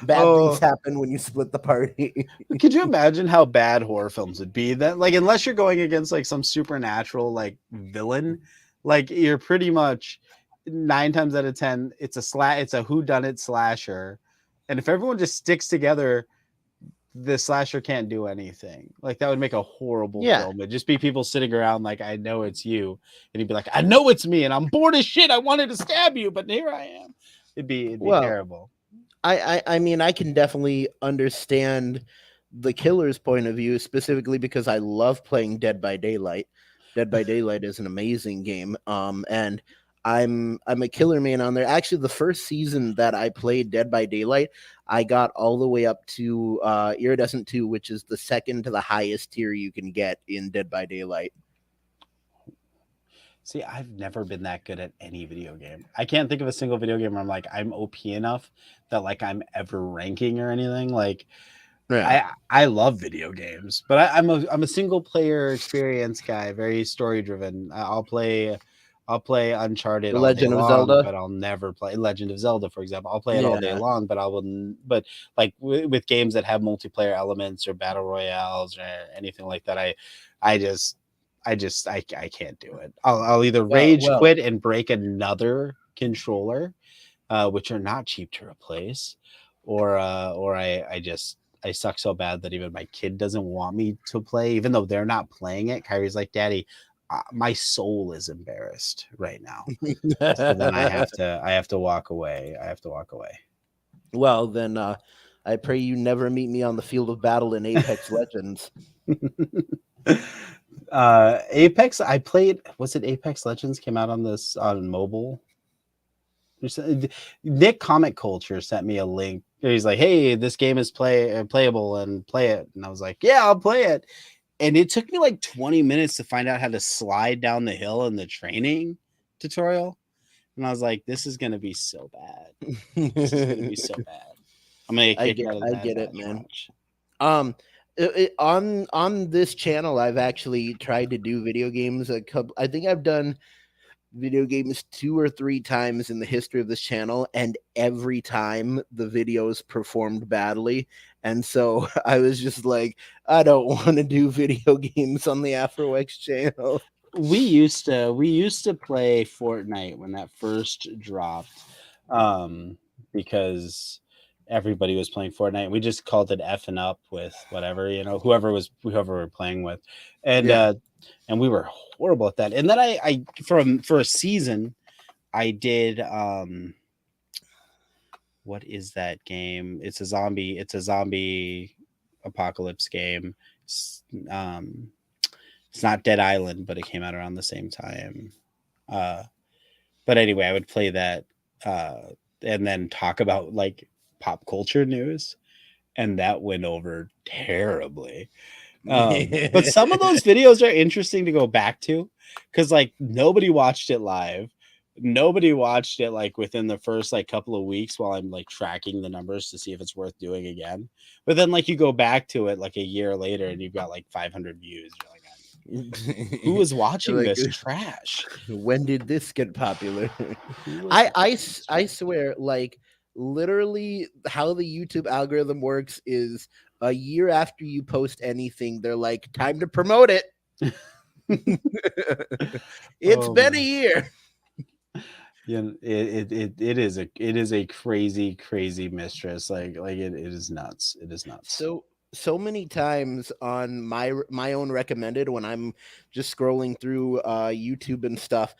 Bad things Oh, happen when you split the party. could you imagine how bad horror films would be? That like unless you're going against like some supernatural like villain, like you're pretty much 9 times out of 10 it's a whodunit slasher, and if everyone just sticks together, the slasher can't do anything. Like that would make a horrible Yeah. film. It'd just be people sitting around like, I know it's you, and he'd be like, I know it's me, and I'm bored as shit. I wanted to stab you, but here I am. It'd be Well, terrible. I mean, I can definitely understand the killer's point of view, specifically because I love playing Dead by Daylight. Dead by Daylight is an amazing game. And I'm a killer man on there. Actually, the first season that I played Dead by Daylight, I got all the way up to Iridescent 2, which is the second to the highest tier you can get in Dead by Daylight. See, I've never been that good at any video game. I can't think of a single video game where I'm like I'm OP enough that like I'm ever ranking or anything. Like Yeah. I love video games, but I'm a single player experience guy, very story driven. I'll play Uncharted The all day Legend of long, Zelda. but I'll never play Legend of Zelda, for example. I'll play it all day Yeah. long, but I wouldn't. But like with games that have multiplayer elements or battle royales or anything like that, I just I can't do it. I'll either rage Well, quit and break another controller, which are not cheap to replace, or I suck so bad that even my kid doesn't want me to play, even though they're not playing it. Kyrie's like, Daddy, my soul is embarrassed right now. So then I have to walk away. I have to walk away. well, then I pray you never meet me on the field of battle in Apex Legends. Apex, I played. Was it Apex Legends came out on this on mobile? Nick Comic Culture sent me a link. He's like, "Hey, this game is playable and play it." And I was like, "Yeah, I'll play it." And it took me like 20 minutes to find out how to slide down the hill in the training tutorial. And I was like, "This is gonna be so bad. This is gonna be so bad. I'm gonna get kicked out of the I Bad get it, Batch man. watch." On this channel, I've actually tried to do video games a couple. I think I've done video games 2 or 3 times in the history of this channel, and every time the videos performed badly. And so I was just like, I don't want to do video games on the Afro X channel. We used to play Fortnite when that first dropped, um, because everybody was playing Fortnite. We just called it effing up with whatever, whoever we're playing with, and Yeah. uh, and we were horrible at that. And then I for a season I did what is that game? It's a zombie apocalypse game. It's, um, it's not Dead Island, but it came out around the same time. Uh, but anyway, I would play that uh, and then talk about like pop culture news, and that went over terribly. But some of those videos are interesting to go back to because like nobody watched it live. Nobody watched it like within the first like couple of weeks while I'm like tracking the numbers to see if it's worth doing again. But then like you go back to it like a year later and you've got like 500 views. You're like, who was watching Like, this trash? when did this get popular? Who was watching this I trash? swear, like literally, how the YouTube algorithm works is a year after you post anything, they're like, time to promote it. It's Oh been a man. year. Yeah, it is a crazy mistress. Like it is nuts. It is nuts. So many times on my own recommended when I'm just scrolling through YouTube and stuff,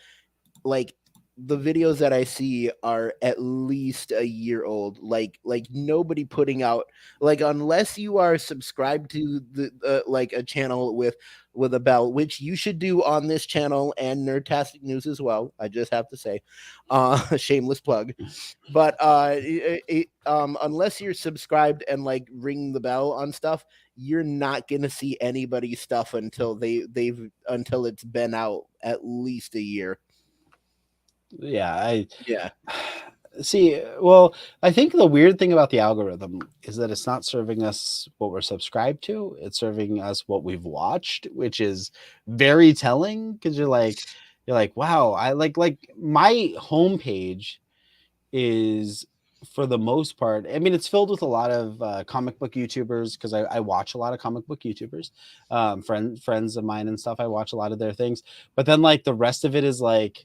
like the videos that I see are at least a year old. Like nobody putting out, like, unless you are subscribed to the like a channel with a bell, which you should do on this channel and Nerdtastic News as well. I just have to say, shameless plug. But unless you're subscribed and like ring the bell on stuff, you're not gonna see anybody's stuff until until it's been out at least a year. Yeah, I Yeah. see. Well, I think the weird thing about the algorithm is that it's not serving us what we're subscribed to. It's serving us what we've watched, which is very telling because you're like, wow, I like my homepage is for the most part. I mean, it's filled with a lot of comic book YouTubers because I watch a lot of comic book YouTubers, friends of mine and stuff. I watch a lot of their things, but then like the rest of it is like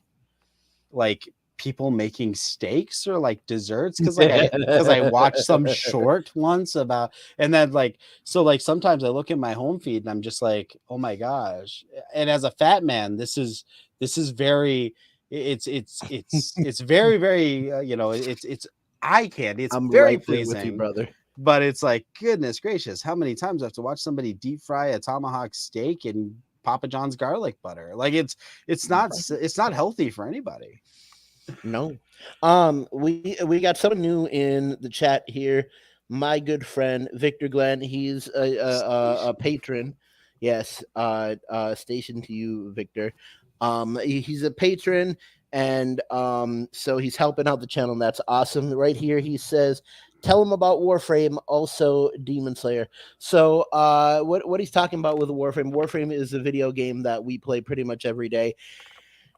people making steaks or like desserts because I watched some short once about, and then like so like sometimes I look at my home feed and I'm just like, oh my gosh. And as a fat man, this is very, it's very it's eye candy. It's I'm very right there with you, pleasing, brother. but it's like, goodness gracious, how many times I have to watch somebody deep fry a tomahawk steak in Papa John's garlic butter? Like it's not healthy for anybody. No. We got someone new in the chat here. My good friend Victor Glenn. He's a Station. patron. Yes. Station to you, Victor. He's a patron, and so he's helping out the channel. And that's awesome. Right here, he says, "Tell him about Warframe, also Demon Slayer." So, what he's talking about with Warframe? Warframe is a video game that we play pretty much every day,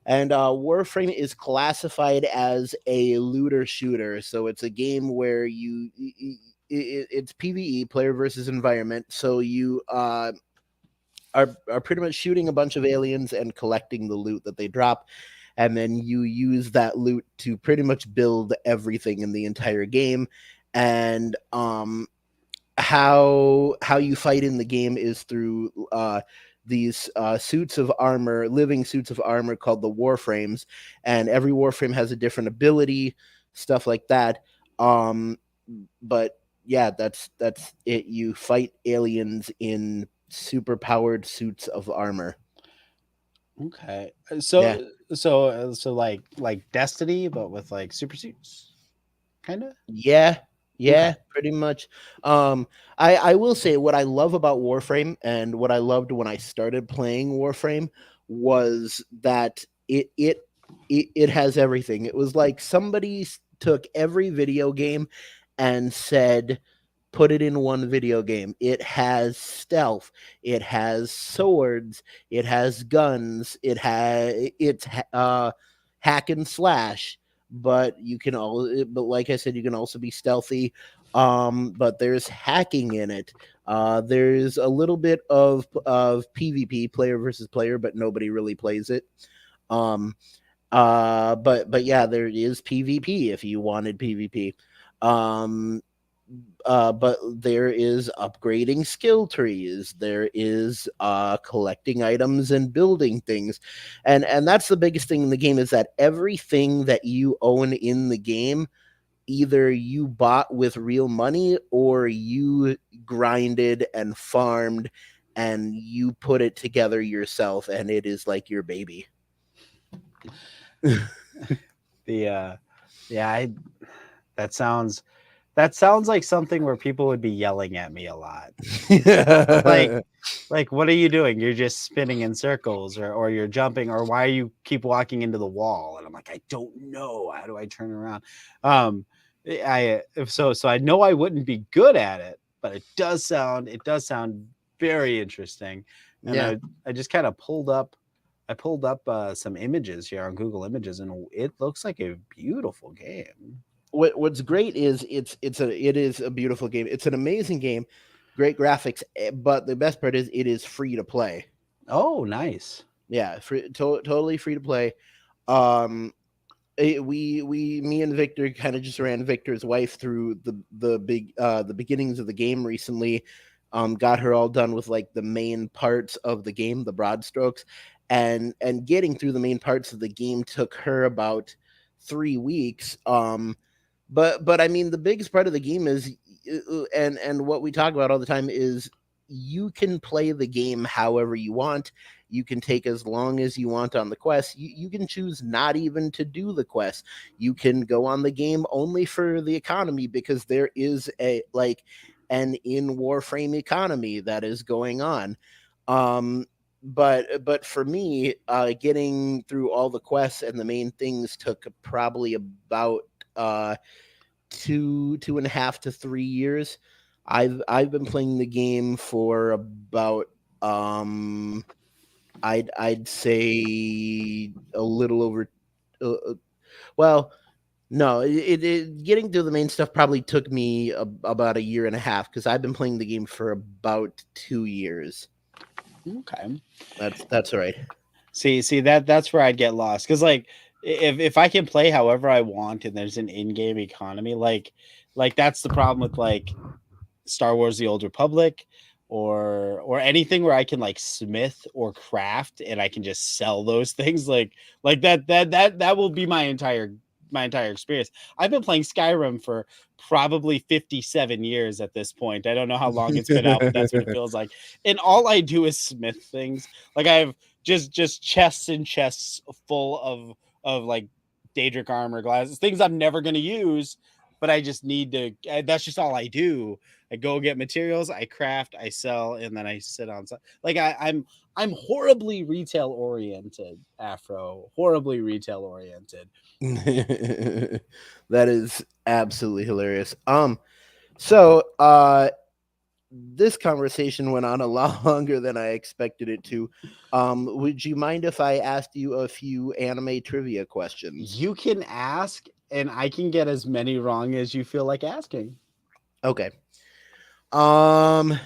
and Warframe is classified as a looter shooter. So it's a game where it's PVE, player versus environment. So you are pretty much shooting a bunch of aliens and collecting the loot that they drop. And then you use that loot to pretty much build everything in the entire game. And how you fight in the game is through these suits of armor, living suits of armor called the warframes, and every warframe has a different ability, stuff like that. Um, but yeah, that's it. You fight aliens in super powered suits of armor. Okay. Yeah. So like Destiny, but with like super suits, kind of. Yeah, Okay. yeah, pretty much. I will say what I love about Warframe and what I loved when I started playing Warframe was that it has everything. It was like somebody took every video game and said, put it in one video game. It has stealth, it has swords, it has guns, it's hack and slash, but you can all but like I said, you can also be stealthy. But there's hacking in it. There's a little bit of PvP, player versus player, but nobody really plays it. Um, but yeah, there is PvP if you wanted PvP. Um, but there is upgrading skill trees. There is collecting items and building things, and that's the biggest thing in the game is that everything that you own in the game, either you bought with real money or you grinded and farmed and you put it together yourself, and it is like your baby. The yeah, that sounds that sounds like something where people would be yelling at me a lot. Like like what are you doing? You're just spinning in circles, or you're jumping, or why you keep walking into the wall? And I'm like, I don't know. How do I turn around? Um I if so so I know I wouldn't be good at it, but it does sound very interesting. And Yeah. I just kind of pulled up some images here on Google Images, and it looks like a beautiful game. What's great is it is a beautiful game. It's an amazing game, great graphics, but the best part is it is free to play. Oh, nice. Yeah, totally free to play. Um, me and Victor kind of just ran Victor's wife through the beginnings of the game recently. Got her all done with like the main parts of the game, the broad strokes, and getting through the main parts of the game took her about 3 weeks. But I mean, the biggest part of the game is, and what we talk about all the time is you can play the game however you want. You can take as long as you want on the quest. You can choose not even to do the quest. You can go on the game only for the economy, because there is a like an in Warframe economy that is going on. Um, but for me, getting through all the quests and the main things took probably about 2.5 to 3 years. I've been playing the game for about I'd say a little over well, no, getting to the main stuff probably took me about a year and a half, because I've been playing the game for about 2 years. Okay. That's all right. See that's where I'd get lost, because like if I can play however I want and there's an in-game economy, like that's the problem with like Star Wars: The Old Republic, or anything where I can like smith or craft and I can just sell those things, like that will be my entire experience. I've been playing Skyrim for probably 57 years at this point. I don't know how long it's been out, but that's what it feels like. And all I do is smith things. Like I have just chests and chests full of like Daedric armor, glasses, things I'm never going to use, but I just need to. That's just all I do. I go get materials, I craft, I sell, and then I sit on. Like I'm horribly retail oriented, Afro. Horribly retail oriented. That is absolutely hilarious. So this conversation went on a lot longer than I expected it to. Would you mind if I asked you a few anime trivia questions? You can ask, and I can get as many wrong as you feel like asking. Okay. Um.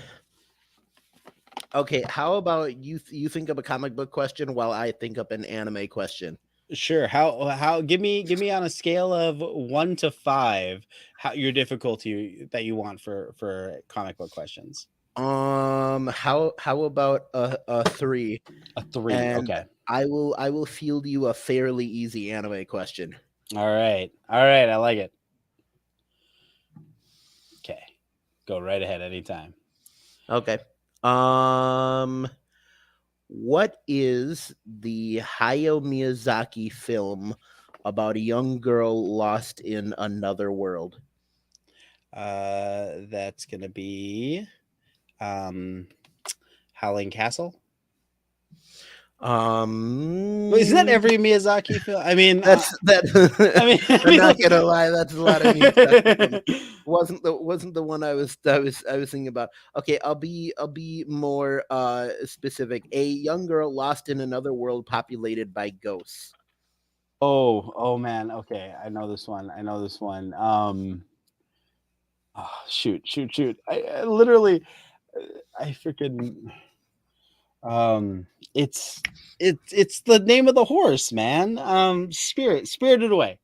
Okay. How about you think of a comic book question while I think up an anime question? Sure. How give me on a scale of 1 to 5 how your difficulty that you want for comic book questions. How about a three? A 3. And Okay. I will field you a fairly easy anime question. All right. All right. I like it. Okay. Go right ahead anytime. Okay. Um What is the Hayao Miyazaki film about a young girl lost in another world? That's gonna be Howling Castle. Well, isn't that Um, every Miyazaki film? I mean, that's that. I I'm mean, not gonna like, lie, that's a lot of Miyazaki films. Wasn't the one I was thinking about. Okay, I'll be more specific. A young girl lost in another world populated by ghosts. oh man. Okay, I know this one. I know this one. Oh, shoot. I literally, I freaking um, it's it's the name of the horse, man. Spirited Away.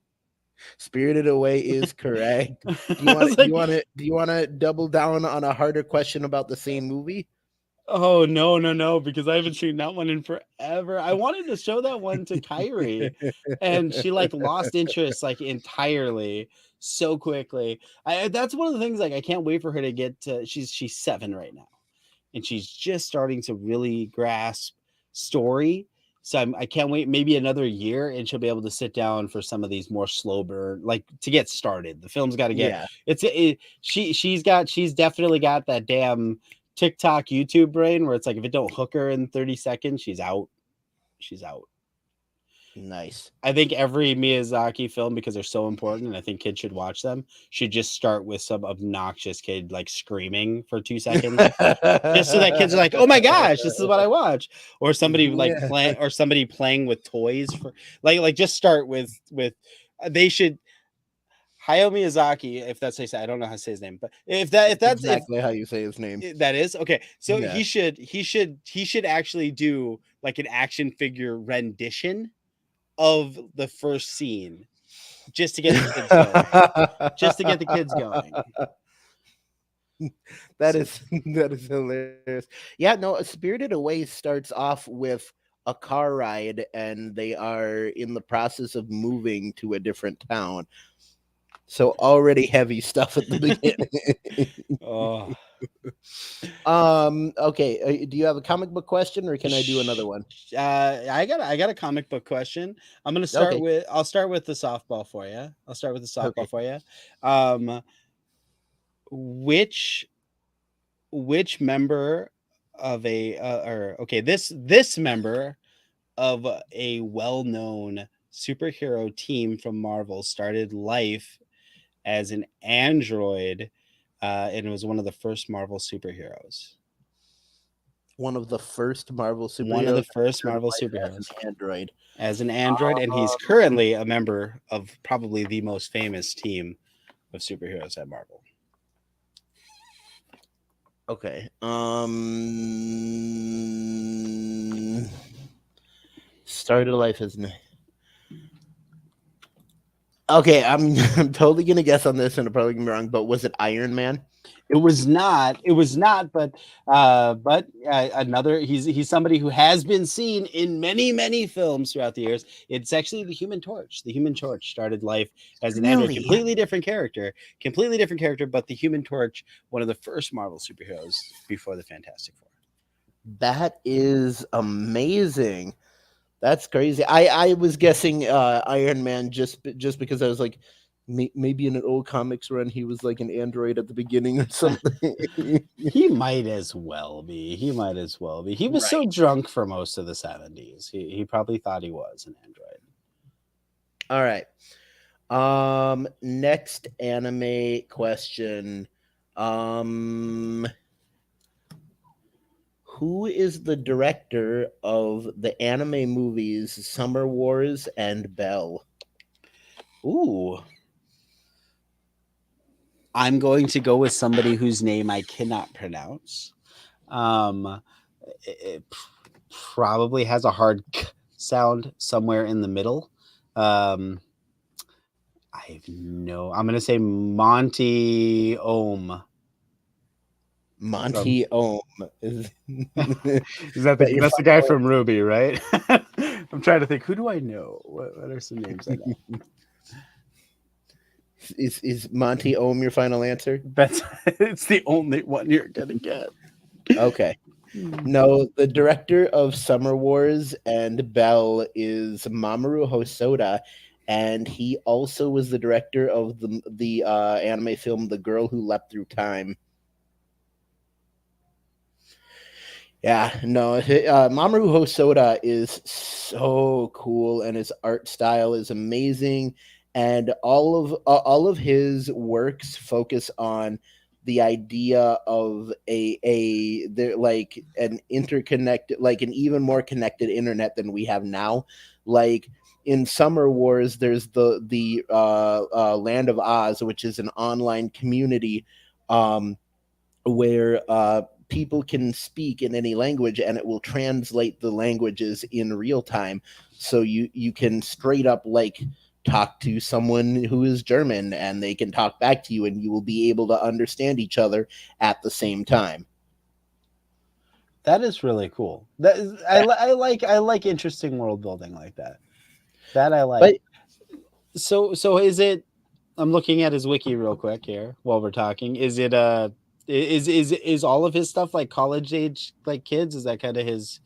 Spirited Away is correct. Do you I want was to do you like, want to do you want to double down on a harder question about the same movie? oh no, because I haven't seen that one in forever. I wanted to show that one to Kyrie, and she like lost interest like entirely so quickly. I That's one of the things like I can't wait for her to get to. She's 7 right now, and she's just starting to really grasp story. So I can't wait. Maybe another year, and she'll be able to sit down for some of these more slow burn, like to get started. The film's got to get. Yeah, She's definitely got that damn TikTok YouTube brain where it's like if it don't hook her in 30 seconds, she's out. She's out. nice. I think every Miyazaki film, because they're so important, and I think kids should watch them, should just start with some obnoxious kid like screaming for 2 seconds, just so that kids are like, "Oh my gosh, this is what I watch," or somebody like Yeah, playing with toys for like just start with they should Hayao Miyazaki, if that's how you say, I don't know how to say his name, but if exactly how you say his name. that is okay, so Yeah. he should actually do like an action figure rendition of the first scene just to get the kids going, just to get the kids going. That is that is hilarious. Yeah, no, Spirited Away starts off with a car ride and they are in the process of moving to a different town. So already heavy stuff at the beginning. Oh, Okay, do you have a comic book question or can I do another one? I got a comic book question. Okay. I'll start with the softball for you. I'll start with the softball Okay. for you. Um, which which member of a or okay this member of a well-known superhero team from Marvel started life as an android, and was one of the first Marvel superheroes. One of the first Marvel One of superheroes the that first turned Marvel life as an superheroes android. as an android, and he's Um, currently a member of probably the most famous team of superheroes at Marvel. okay. Started life as an. Okay, I'm I'm totally gonna guess on this and I'm probably gonna be wrong, but was it Iron Man? It was not. It was not. But another. He's somebody who has been seen in many films throughout the years. It's actually the Human Torch. The Human Torch started life as an android, Really? completely different character. But the Human Torch, one of the first Marvel superheroes before the Fantastic Four. That is amazing. That's crazy. I was guessing Iron Man just because I was like maybe in an old comics run he was like an android at the beginning or something. He might as well be. He might as well be. He was so Right. drunk for most of the 70s. He probably thought he was an android. All right. Next anime question. Um who is the director of the anime movies Summer Wars and Belle? Ooh. I'm going to go with somebody whose name I cannot pronounce. Um, it probably has a hard k sound somewhere in the middle. Um, I have no. I'm going to say Monty Ohm. From Monty Ohm. Is, is that that your that's the guy final from Ruby, right? I'm trying to think. Who do I know? What are some names I know? is Monty Ohm your final answer? That's it's the only one you're gonna get. Okay. No, the director of Summer Wars and Belle is Mamoru Hosoda, and he also was the director of the anime film The Girl Who Leapt Through Time. Yeah, no, Mamoru Hosoda is so cool, and his art style is amazing, and all of his works focus on the idea of like an interconnected, like an even more connected internet than we have now. Like in Summer Wars, there's the Land of Oz, which is an online community. Where people can speak in any language and it will translate the languages in real time, so you can straight up like talk to someone who is German and they can talk back to you and you will be able to understand each other at the same time. That is really cool. I like interesting world building like that. That I like. But So is it? I'm looking at his wiki real quick here while we're talking. Is it is all of his stuff like college age like kids? Is that kind of his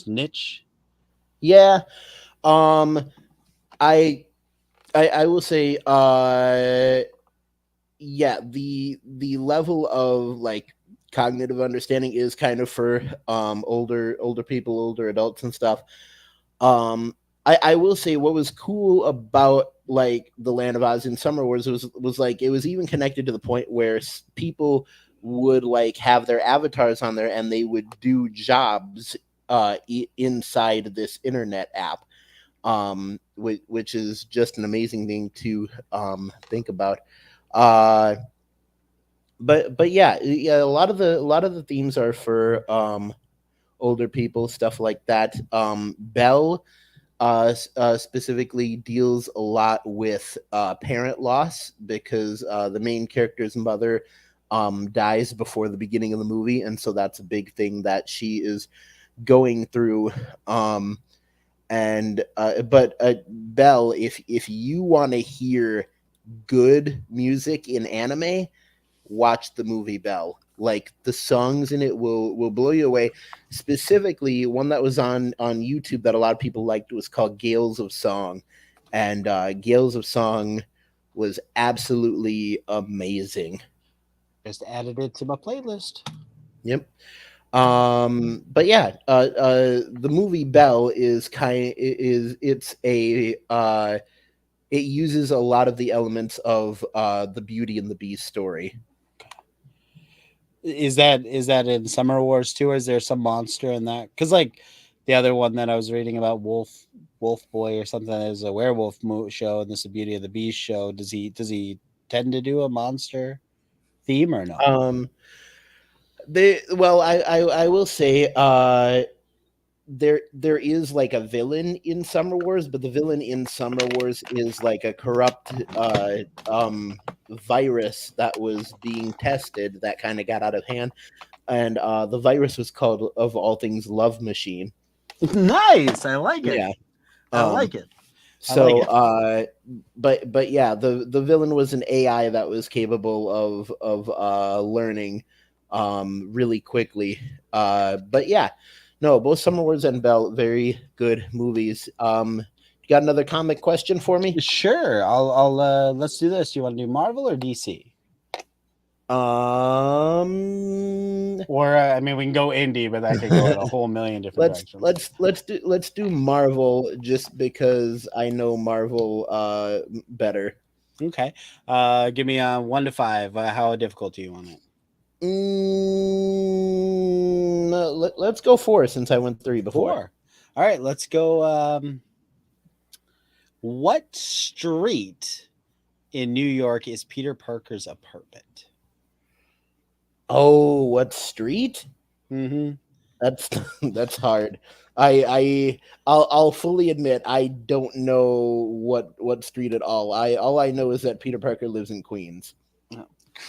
niche? yeah, um i I will say yeah, the level of like cognitive understanding is kind of for older people, older adults and stuff. um I will say what was cool about like the Land of Oz in Summer Wars was like it was even connected to the point where people would like have their avatars on there and they would do jobs inside this internet app, which is just an amazing thing to think about. uh but yeah, yeah, a lot of the themes are for older people, stuff like that. Belle specifically deals a lot with parent loss because the main character's mother dies before the beginning of the movie, and so that's a big thing that she is going through. And but Belle, if you want to hear good music in anime, watch the movie Belle. Like the songs in it will blow you away. Specifically, one that was on YouTube that a lot of people liked was called Gales of Song, and Gales of Song was absolutely amazing. Just added it to my playlist. Yep. But yeah, the movie Belle is it's a it uses a lot of the elements of the Beauty and the Beast story. Is that in Summer Wars too, or is there some monster in that? Because like the other one that I was reading about, Wolf Boy or something, is a werewolf show, and this is a Beauty of the Beast show. Does he tend to do a monster theme or no? Um, they well, I will say there is like a villain in Summer Wars, but the villain in Summer Wars is like a corrupt virus that was being tested that kind of got out of hand, and the virus was called, of all things, Love Machine. Nice, I like it. Yeah. I Um, like it. I like so, it. but yeah, the villain was an AI that was capable of learning really quickly. But yeah, no, both Summer Wars and Belle, very good movies. You got another comic question for me? Sure, I'll let's do this. You want to do Marvel or DC? Or I mean, we can go indie, but that could go in a whole million different directions. let's do Marvel just because I know Marvel better. Okay, give me 1 to 5. How difficult do you want it? Let's go 4 since I went 3 before. 4. All right, let's go. What street in New York is Peter Parker's apartment? Oh, what street? Mm-hmm. That's that's hard. I'll fully admit I don't know what street at all. All I know is that Peter Parker lives in Queens.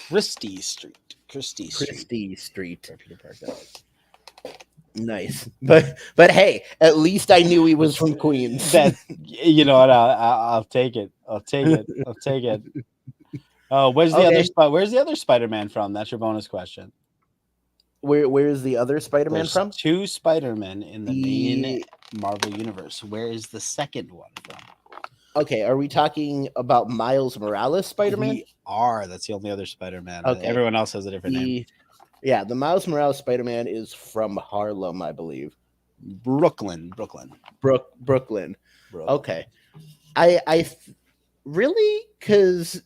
Christie Street. Christie Street. Christie Street. Where Peter Parker lives. Nice. But hey, at least I knew he was from Queens. That you know what? I'll take it. I'll take it. I'll take it. Oh, where's the other Okay. spot? Where's the other Spider-Man from? That's your bonus question. Where is the other Spider-Man There's from? 2 Spider-Men in the main The Marvel universe. Where is the second one from? Okay, are we talking about Miles Morales Spider-Man? We are. That's the only other Spider-Man. Okay. Everyone else has a different name. The Miles Morales Spider-Man is from Harlem, I believe. Brooklyn. Brooklyn. Brooklyn. Okay. Really? Because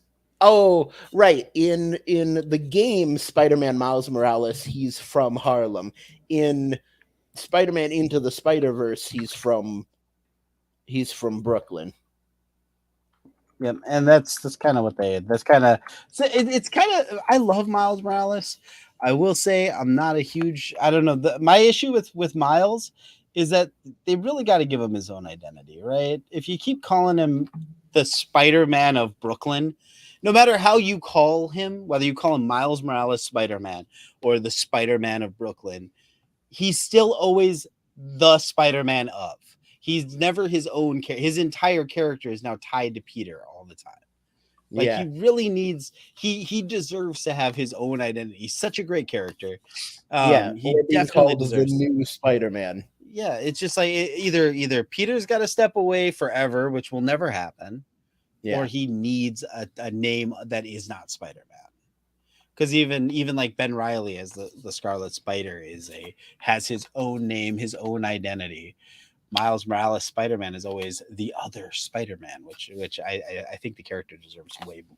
right, in the game Spider-Man Miles Morales, he's from Harlem. In Spider-Man Into the Spider-Verse, he's from Brooklyn. Yeah, and that's kind of what they. That's kind of. It's kind of. I love Miles Morales. I will say I'm not a huge. I don't know. My issue with Miles is that they really got to give him his own identity, right? If you keep calling him the Spider-Man of Brooklyn, no matter how you call him, whether you call him Miles Morales Spider-Man or the Spider-Man of Brooklyn, he's still always the Spider-Man of. He's never his own character. His entire character is now tied to Peter all the time. Like Yeah. he really needs. He deserves to have his own identity. He's such a great character. He Or being definitely called the deserves. new Spider-Man. Yeah, it's just like either Peter's got to step away forever, which will never happen, or Yeah. he needs a name that is not Spider-Man. Because even like Ben Reilly as the Scarlet Spider has his own name, his own identity. Miles Morales Spider-Man is always the other Spider-Man, which I think the character deserves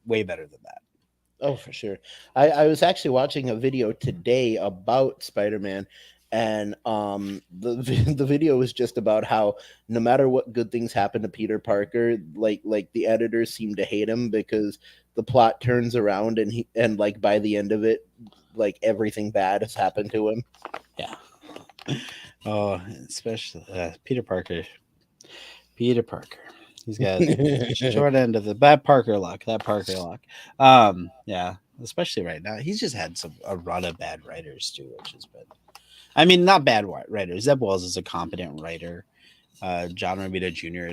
way better than that. Oh, for sure. I was actually watching a video today about Spider-Man, and the video was just about how no matter what good things happen to Peter Parker, like the editors seem to hate him because the plot turns around and like by the end of it, like everything bad has happened to him. Yeah. Oh, especially Peter Parker. Peter Parker. He's got short end of the bad Parker luck. That Parker luck. Yeah. Especially right now, he's just had a run of bad writers too, which has been. I mean, not bad writers. Zeb Wells is a competent writer. John Romita Jr.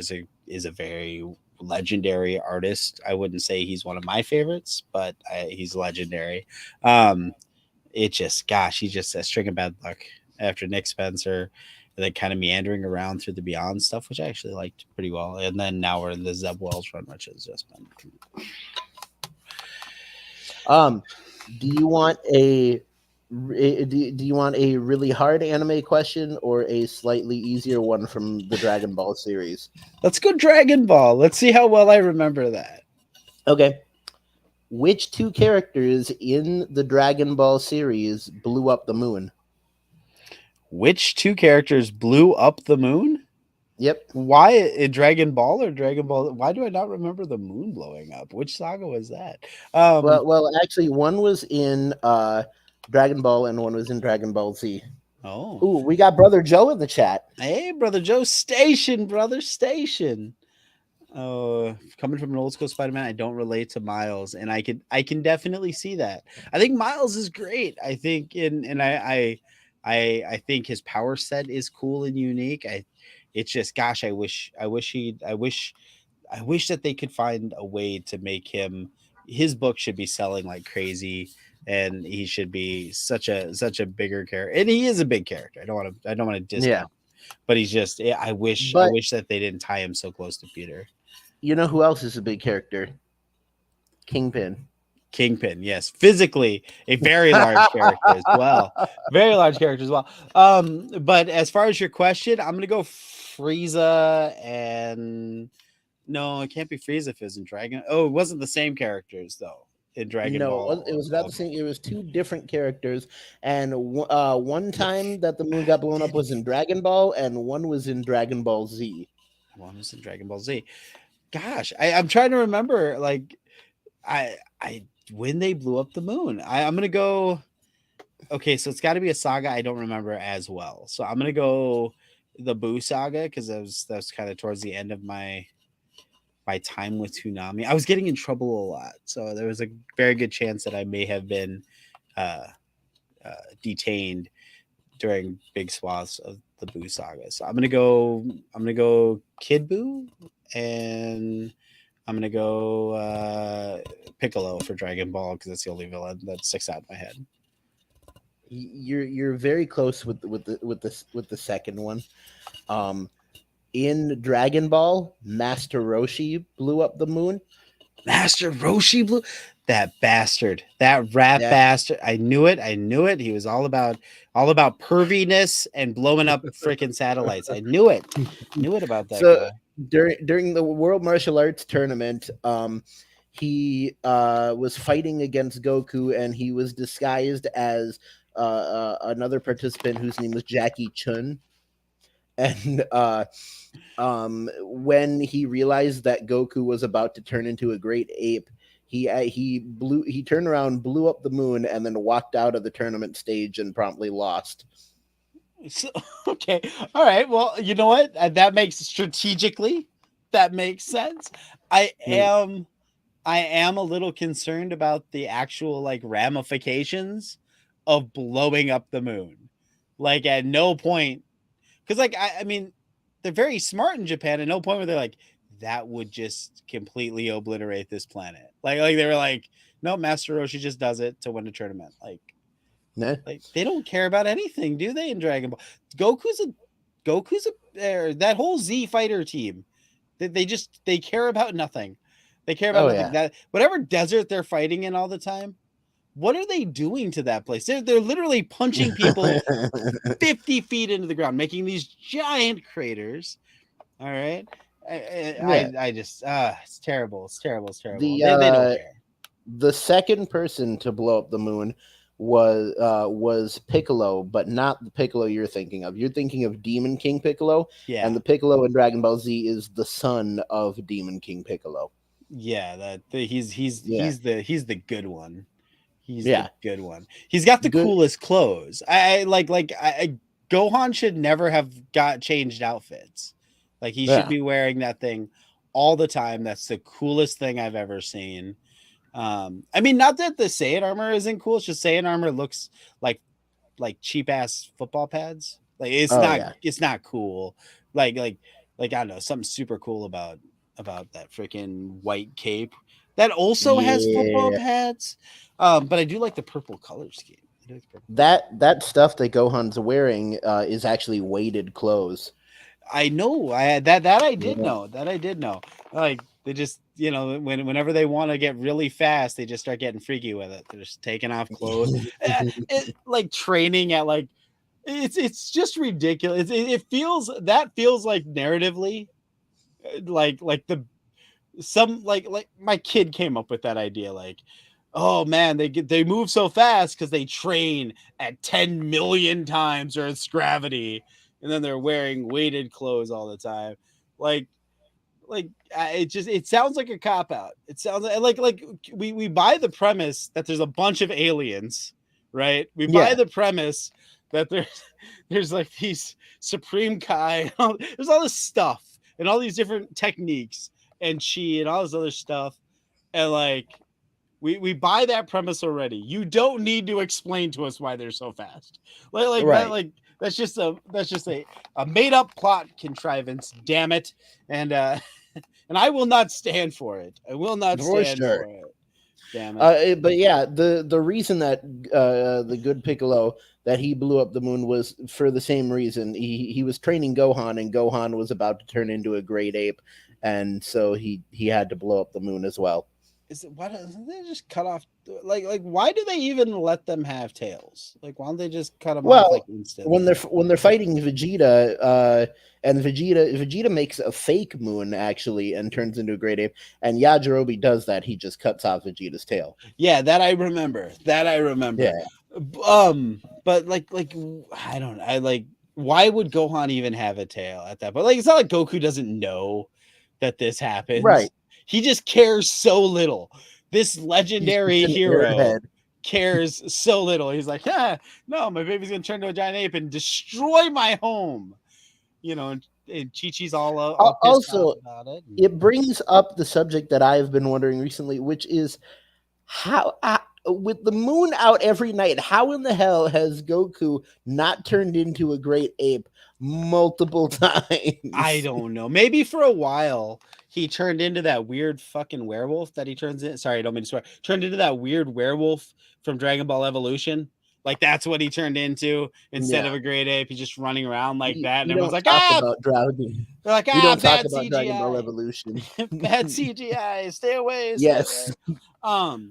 is a very legendary artist. I wouldn't say he's one of my favorites, but he's legendary. It just, gosh, he's just a string of bad luck after Nick Spencer, and then kind of meandering around through the Beyond stuff, which I actually liked pretty well. And then now we're in the Zeb Wells run, which has just been. Do you want do you want a really hard anime question or a slightly easier one from the Dragon Ball series? Let's go Dragon Ball. Let's see how well I remember that. Okay. Which 2 characters in the Dragon Ball series blew up the moon? Which 2 characters blew up the moon? Yep. Why in Dragon Ball or Dragon Ball? Why do I not remember the moon blowing up? Which saga was that? Well, actually, one was in Dragon Ball and one was in Dragon Ball Z. Oh, Ooh, we got Brother Joe in the chat. hey, brother Joe, station, brother, station. Oh, coming from an old school Spider-Man, I don't relate to Miles, and I can definitely see that. I think Miles is great. I think I think his power set is cool and unique. It's just, gosh, I wish that they could find a way to make his book should be selling like crazy, and he should be such a bigger character, and he is a big character. I don't want to discount, but he's just. I wish that they didn't tie him so close to Peter. You know who else is a big character? Kingpin. Kingpin, yes, physically a very large character as well. Very large character as well. But as far as your question, I'm gonna go Frieza and no, it can't be Frieza if it was in Dragon. Oh, it wasn't the same characters though in Dragon Ball. It was not the same. It was 2 different characters, and one time that the moon got blown up was in Dragon Ball, and one was in Dragon Ball Z. One was in Dragon Ball Z. Gosh, I'm trying to remember. Like, I when they blew up the moon. I'm gonna go. Okay, so it's got to be a saga I don't remember as well. So I'm gonna go the Boo saga because that was kind of towards the end of my time with Toonami. I was getting in trouble a lot, so there was a very good chance that I may have been detained during big swaths of the Boo saga. So I'm gonna go Kid Boo, and I'm gonna go Piccolo for Dragon Ball because that's the only villain that sticks out in my head. You're very close with the second one. Um, in Dragon Ball, Master Roshi blew up the moon. Master Roshi Blue, that bastard, that rat Yeah. bastard. I knew it. I knew it. He was all about perviness and blowing up freaking satellites. I knew it. Knew it about that So guy. during the World Martial Arts tournament, he was fighting against Goku, and he was disguised as another participant whose name was Jackie Chun. And when he realized that Goku was about to turn into a great ape, he turned around, blew up the moon, and then walked out of the tournament stage and promptly lost. So, okay, all right. Well, you know what? That makes strategically that makes sense. I Mm. am I am a little concerned about the actual like ramifications of blowing up the moon. Like at no point, because like I mean, they're very smart in Japan. At no point where they're like that would just completely obliterate this planet. Like they were like, no, Master Roshi just does it to win a tournament. Nah. Like they don't care about anything, do they? In Dragon Ball, Goku's a that whole Z fighter team. They care about nothing. They care about Oh nothing. yeah. That whatever desert they're fighting in all the time, what are they doing to that place? They're literally punching people 50 feet into the ground, making these giant craters. All right. Yeah. I just it's terrible. It's terrible. It's terrible. The They don't care. the second person to blow up the moon was Piccolo, but not the Piccolo you're thinking of. You're thinking of Demon King Piccolo, Yeah. and the Piccolo in Dragon Ball Z is the son of Demon King Piccolo. Yeah, Yeah. he's the good one. He's the Yeah. good one. He's got the Good. coolest clothes. Gohan should never have got changed outfits. Like he should Yeah. be wearing that thing all the time. That's the coolest thing I've ever seen. I mean, not that the Saiyan armor isn't cool. It's just Saiyan armor looks like cheap ass football pads. Like Oh yeah. it's not cool. Like like I don't know, something super cool about that freaking white cape that also has football Yeah. pads. But I do like the purple color scheme. I do like the purple color scheme. That stuff that Gohan's wearing is actually weighted clothes. I know. That I did Yeah. know. That I did know. Like they just, whenever they want to get really fast, they just start getting freaky with it. They're just taking off clothes. Like training at like it's just ridiculous. It feels like narratively like the some like my kid came up with that idea like, oh man, they move so fast because they train at 10 million times Earth's gravity, and then they're wearing weighted clothes all the time. Like it sounds like a cop out. It sounds like we buy the premise that there's a bunch of aliens, right? We buy Yeah. the premise that there's like these Supreme Kai, there's all this stuff and all these different techniques and chi and all this other stuff, and like we buy that premise already. You don't need to explain to us why they're so fast. Right. That's just a made up plot contrivance. Damn it, and and I will not stand for it. I will not For stand sure. for it. Damn it. But yeah, the reason that the good Piccolo that he blew up the moon was for the same reason. He was training Gohan, and Gohan was about to turn into a great ape, and so he had to blow up the moon as well. Is it why don't they just cut off like why do they even let them have tails? Like why don't they just cut them off like Well, instantly? when they're fighting Vegeta, and Vegeta makes a fake moon actually and turns into a great ape, and Yajirobe does that. He just cuts off Vegeta's tail. Yeah, that I remember. That I remember. Yeah. But like I don't know. I like why would Gohan even have a tail at that point? Like it's not like Goku doesn't know that this happens. Right. He just cares so little. This He's just legendary an hero airhead. cares so little. He's like, yeah, no, my baby's gonna turn into a giant ape and destroy my home. And Chi-Chi's all pissed off Also, about it. it brings up the subject that I've been wondering recently, which is how with the moon out every night, how in the hell has Goku not turned into a great ape multiple I times? don't know. Maybe for a while he turned into that weird fucking werewolf that he turns in. Sorry, I don't mean to swear. Turned into that weird werewolf from Dragon Ball Evolution. Like that's what he turned into instead Yeah. of a great ape. He's just running around like that, and We everyone's don't like, talk ah, about Dragon. they're like, We don't talk bad about Dragon Ball CGI, Evolution. bad CGI, stay away, stay Yes, away.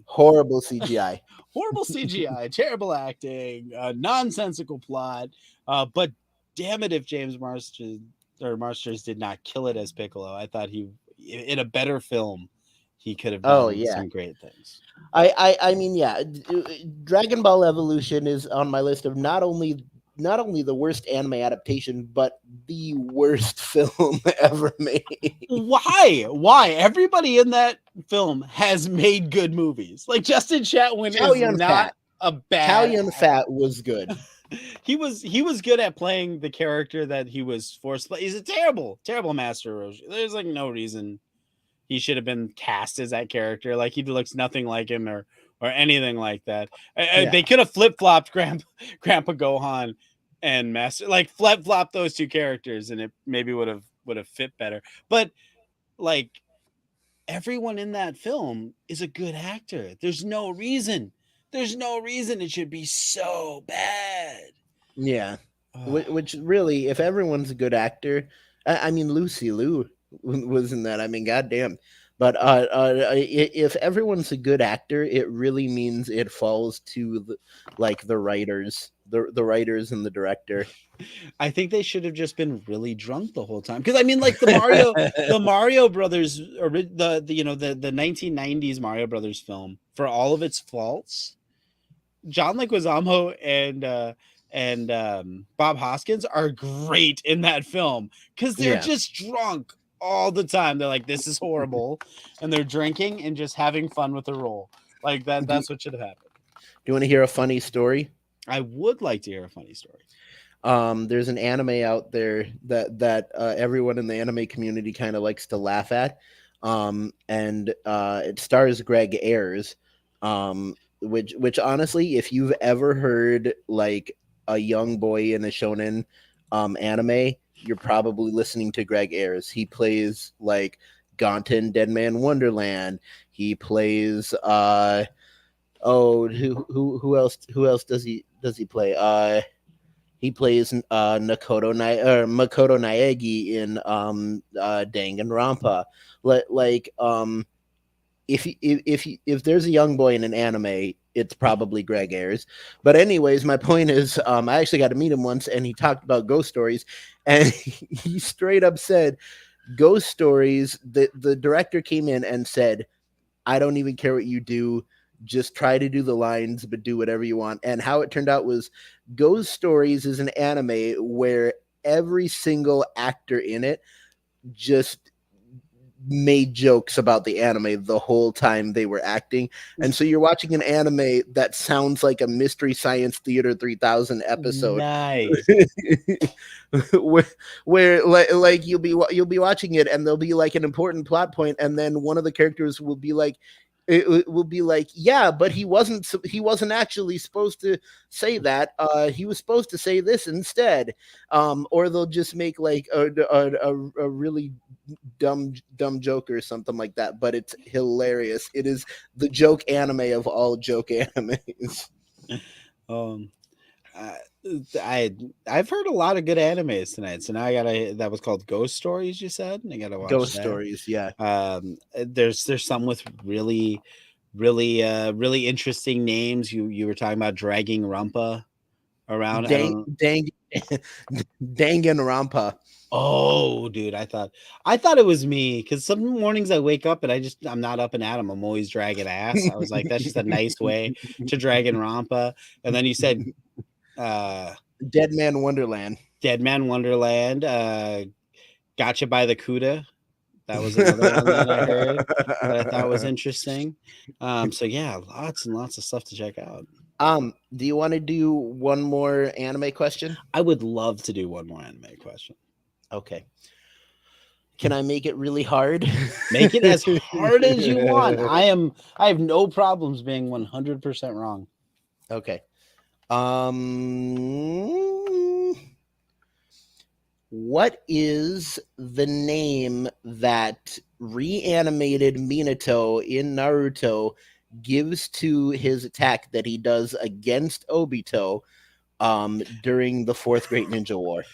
horrible CGI. Horrible CGI, terrible acting, nonsensical plot. But damn it, if James Marsters did not kill it as Piccolo, I thought he, in a better film, he could have Oh done yeah. some great things. I mean, yeah, Dragon Ball Evolution is on my list of not only the worst anime adaptation, but the worst film ever made. Why? Everybody in that film has made good movies. Like Justin Chatwin Chow is Yun not Fat. a Chow bad Yun Fat was good. he was good at playing the character that he was forced to play. He's a terrible master Roshi. There's like no reason he should have been cast as that character. Like he looks nothing like him or anything like that. Yeah. They could have flip-flopped Grandpa Gohan and Master, like flip-flop those two characters, and it maybe would have fit better. But like everyone in that film is a good actor. There's no reason it should be so bad. Yeah. Which really, if everyone's a good actor, I mean, Lucy Liu was in that. I mean, goddamn. But if everyone's a good actor, it really means it falls to the writers, the writers and the director. I think they should have just been really drunk the whole time. Because I mean, like the Mario Brothers, or the 1990s Mario Brothers film, for all of its faults, John Leguizamo and Bob Hoskins are great in that film because they're just drunk all the time. They're like, this is horrible, and they're drinking and just having fun with the role. Like that's what should have happened. Do you want to hear a funny story? I would like to hear a funny story. There's an anime out there that everyone in the anime community kind of likes to laugh at, and it stars Greg Ayers, which honestly, if you've ever heard like a young boy in a shonen anime, you're probably listening to Greg Ayers. He plays like Gonten, Dead Man Wonderland. He plays who else does he play? He plays Makoto Naegi in Danganronpa. If there's a young boy in an anime, it's probably Greg Ayers. But anyways, my point is, I actually got to meet him once, and he talked about ghost stories, and he straight up said, "Ghost stories." The director came in and said, "I don't even care what you do. Just try to do the lines, but do whatever you want." And how it turned out was Ghost Stories is an anime where every single actor in it just made jokes about the anime the whole time they were acting. And so you're watching an anime that sounds like a Mystery Science Theater 3000 episode. Nice. where like you'll be watching it, and there'll be like an important plot point, and then one of the characters will be like, it will be like, yeah, but he wasn't actually supposed to say that. He was supposed to say this instead. Or they'll just make like a really dumb joke or something like that, but it's hilarious. It is the joke anime of all joke animes. I've heard a lot of good animes tonight, so now that was called Ghost Stories, you said, and I gotta watch Ghost that. Stories, yeah. There's some with really interesting names. You were talking about dragging Rumpa around. Danganronpa. Oh, dude, I thought it was me, because some mornings I wake up and I'm not up and at 'em. I'm always dragging ass. I was like, that's just a nice way to Dragonrampa. And then you said Dead Man Wonderland. Gotcha by the Cuda. That was another one that I heard that I thought was interesting. So yeah, lots and lots of stuff to check out. Do you want to do one more anime question? I would love to do one more anime question. Okay. Can I make it really hard? Make it as hard as you want. I have no problems being 100% wrong. Okay. What is the name that reanimated Minato in Naruto gives to his attack that he does against Obito during the Fourth Great Ninja War.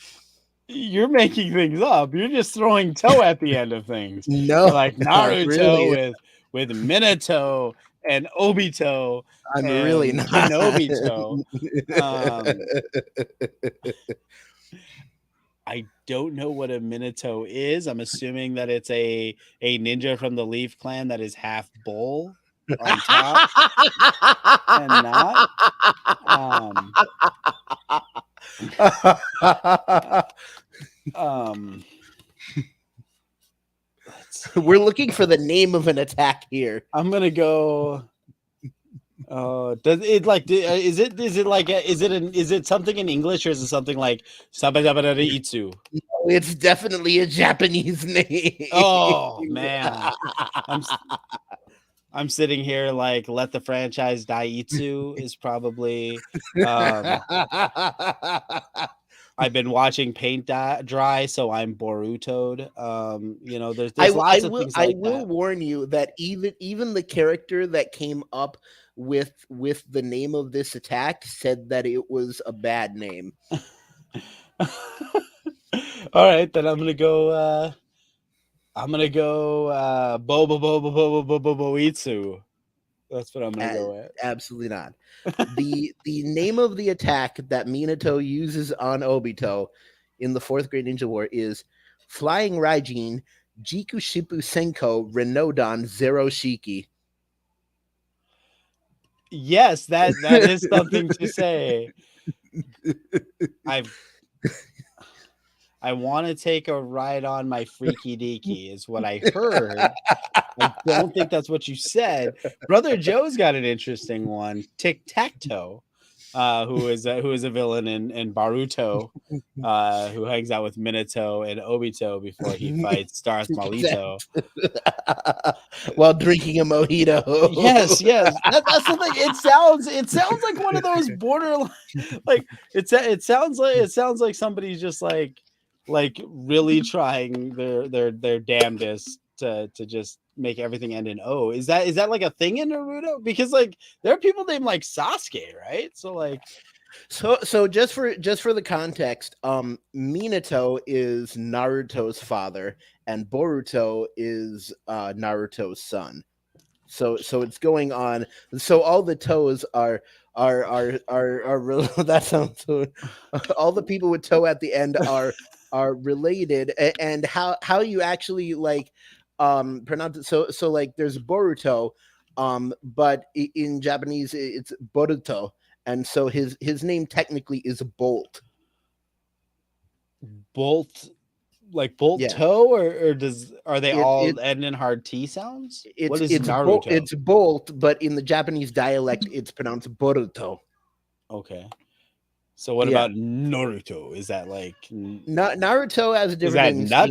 You're making things up. You're just throwing toe at the end of things. No, You're like not Naruto really. with Minato and Obito I'm really and not. Hinobito. I don't know what a Minato is. I'm assuming that it's a ninja from the Leaf Clan that is half bull on top and not. Let's see. We're looking for the name of an attack here. I'm gonna go. Does it like? Is it something in English or is it something like Sabadabaritsu? It's definitely a Japanese name. Oh man, I'm sitting here like let the franchise Daitsu is probably. I've been watching paint dry, so I'm Boruto'd. There's lots of things like that. I will warn you that even the character that came up with the name of this attack said that it was a bad name. All right, then I'm gonna go. Boboitsu. That's what I'm gonna go at. Absolutely not. The name of the attack that Minato uses on Obito in the Fourth Great Ninja War is Flying Raijin Jiku Shippu Senko Renodon Zero Shiki. Yes, that is something to say. I want to take a ride on my freaky deaky is what I heard. I don't think that's what you said. Brother Joe's got an interesting one. Tic-Tac-Toe, who is a villain in Baruto, who hangs out with Minato and Obito before he fights Darth Malito. While drinking a mojito. Yes. That's the thing. It sounds like one of those borderline, like it sounds like somebody's just like really trying their damnedest to just make everything end in O. Is that like a thing in Naruto? Because like there are people named like Sasuke, right? So like so just for the context, Minato is Naruto's father and Boruto is Naruto's son. So it's going on. So all the toes are that sounds so, all the people with toe at the end are related, and how you actually like pronounce it. So like there's Boruto, but in Japanese it's Boruto, and so his name technically is Bolt. Like Bolt Yeah. toe, or are they all end in hard T sounds? What is Naruto? It's Bolt, but in the Japanese dialect it's pronounced Boruto. Okay. So what about Naruto? Is that like Naruto has a different name? Nut?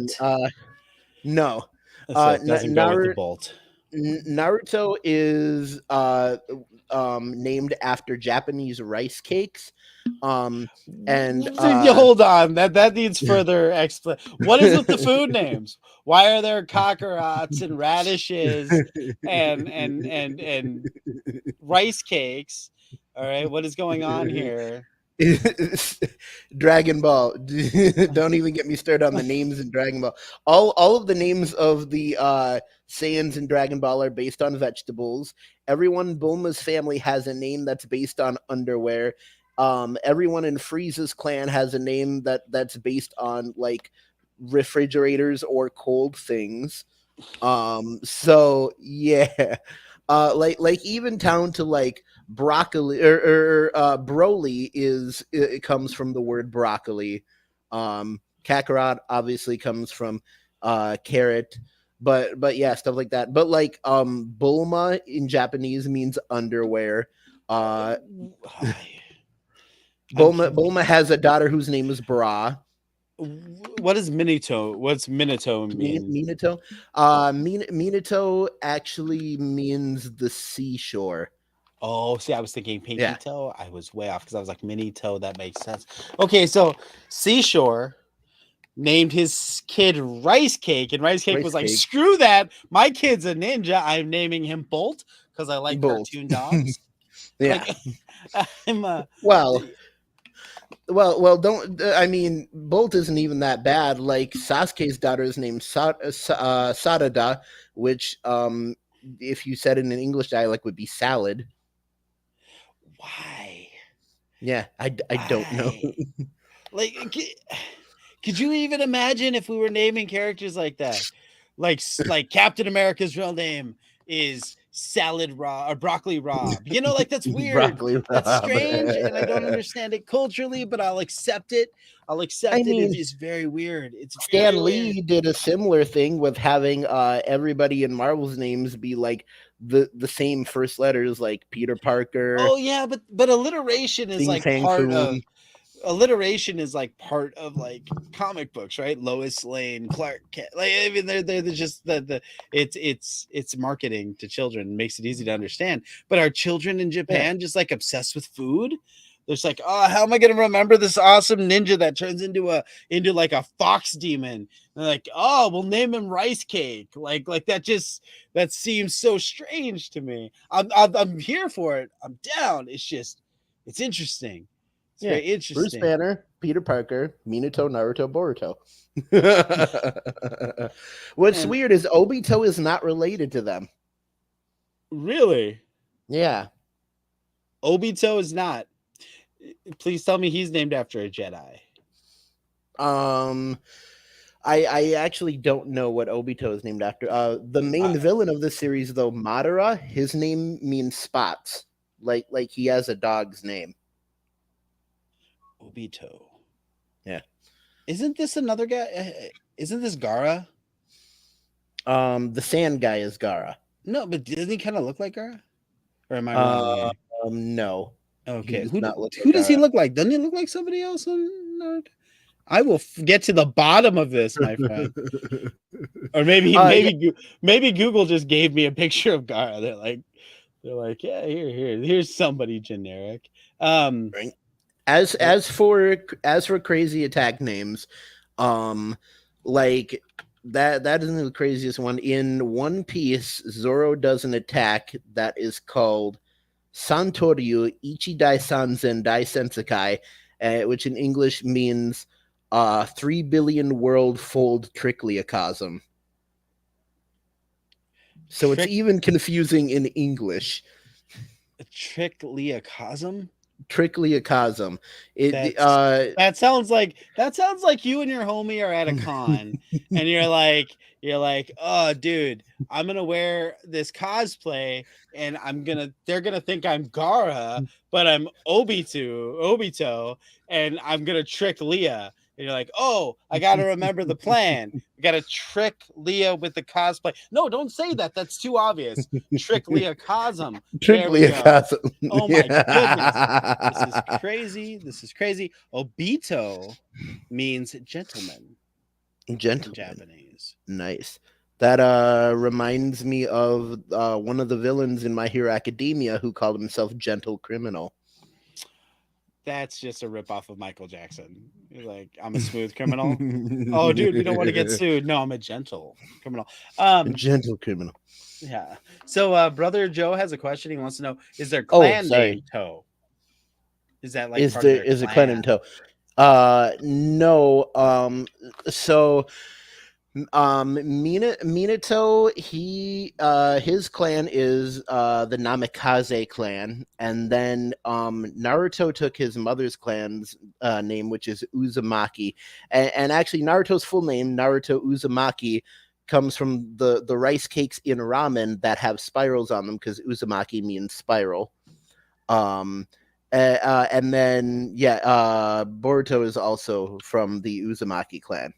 No. So it doesn't go with the Bolt. Naruto is named after Japanese rice cakes. And hold on, that needs further explanation. What is with the food names? Why are there kakarats and radishes and rice cakes? All right, what is going on here? Dragon Ball. Don't even get me started on the names in Dragon Ball. All of the names of the Saiyans in Dragon Ball are based on vegetables. Everyone in Bulma's family has a name that's based on underwear. Everyone in Frieza's clan has a name that's based on like refrigerators or cold things. So yeah. Like even down to like broccoli or broly it comes from the word broccoli. Kakarot obviously comes from carrot, but yeah, stuff like that. But like Bulma in Japanese means underwear. Bulma has a daughter whose name is Bra. What is Minato? What's Minato mean? Minato? Minato actually means the seashore. Oh, see, I was thinking pinky toe. I was way off because I was like mini toe. That makes sense. Okay, so Seashore named his kid Rice Cake, and Rice Cake was like, "Screw that! My kid's a ninja. I'm naming him Bolt because I like Bolt. cartoon dogs. Yeah. Like I'm Well, well. Don't. I mean, Bolt isn't even that bad. Like Sasuke's daughter is named Sarada, which, if you said it in an English dialect, would be salad. why? Yeah, I don't know. Why? Like, could you even imagine if we were naming characters like that? Like Captain America's real name is Salad Raw or Broccoli Rob. You know, like that's weird. Broccoli That's Rob. strange, and I don't understand it culturally, but I'll accept it. I'll I accept it. mean, It's very weird. It's very Stan weird. Lee did a similar thing with having everybody in Marvel's names be like the same first letters, like Peter Parker, Oh yeah, but alliteration is Sing like Fang part of Foom. alliteration is like part of like comic books, right? Lois Lane, Clark Kent. Like I mean, they're just the it's marketing to children, makes it easy to understand. But are children in Yeah, Japan just like obsessed with food? There's like, oh, how am I gonna remember this awesome ninja that turns into like a fox demon? And they're like, oh, we'll name him Rice Cake. Like that just that seems so strange to me. I'm here for it. I'm down. It's just it's interesting. It's yeah. very Bruce interesting. Banner, Peter Parker, Minato, Naruto, Boruto. What's And weird is Obito is not related to them. really, Yeah. Obito is not. Please tell me he's named after a Jedi. Um I actually don't know what Obito is named after. The Uh, main villain of this series, though, Madara, his name means spots. Like he has a dog's name. Obito. Yeah. Isn't this another guy? Isn't this Gara? The sand guy is Gara. No, but doesn't he kind of look like Gara? Or am I wrong Uh, here? no, he Okay, does not look who like does he Gara. look like? Doesn't he look like somebody else on Naruto? I will get to the bottom of this, my friend. Or Yeah, maybe Google just gave me a picture of Gara. They're like, yeah, here's somebody generic. right. As for crazy attack names, um, like that isn't the craziest one. In One Piece, Zoro does an attack that is called Santoryu Ichidai Sanzen Dai Sensekai, which in English means 3 billion world fold trichliacosm. So it's Trick even confusing in English. Trichliacosm. Trichliacosm. It That's that sounds like you and your homie are at a con and you're like, oh dude, I'm gonna wear this cosplay and they're gonna think I'm Gara, but I'm Obito, and I'm gonna trick Leah. And you're like, oh, I gotta remember the plan. I gotta trick Leah with the cosplay. No, don't say that. That's too obvious. Trick Leah Cosm. There we go. Trichliacosm. Oh my goodness. This is crazy. This is crazy. Obito means gentleman in Gentleman. Japanese. Nice. That reminds me of one of the villains in My Hero Academia who called himself Gentle Criminal. That's just a ripoff of Michael Jackson. You're like, I'm a smooth criminal. Oh, dude, we don't want to get sued. No, I'm a gentle criminal. Gentle Criminal. Yeah. So, brother Joe has a question. He wants to know: is their Oh, clan sorry. named Toe? Is that like Is part of the their is a clan in clan? tow? No. So Minato, his clan is the Namikaze clan, and then Naruto took his mother's clan's name, which is Uzumaki, and actually Naruto's full name, Naruto Uzumaki, comes from the rice cakes in ramen that have spirals on them, because Uzumaki means spiral. And then Boruto is also from the Uzumaki clan.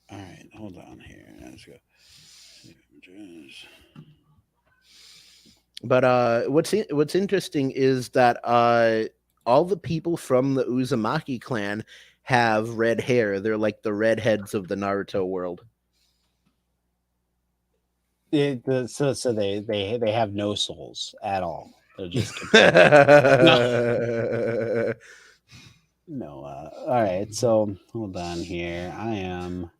All right, hold on here. Let's go. But what's interesting is that all the people from the Uzumaki clan have red hair. They're like the redheads of the Naruto world. So they have no souls at all. They're just no. All right. So hold on here. I am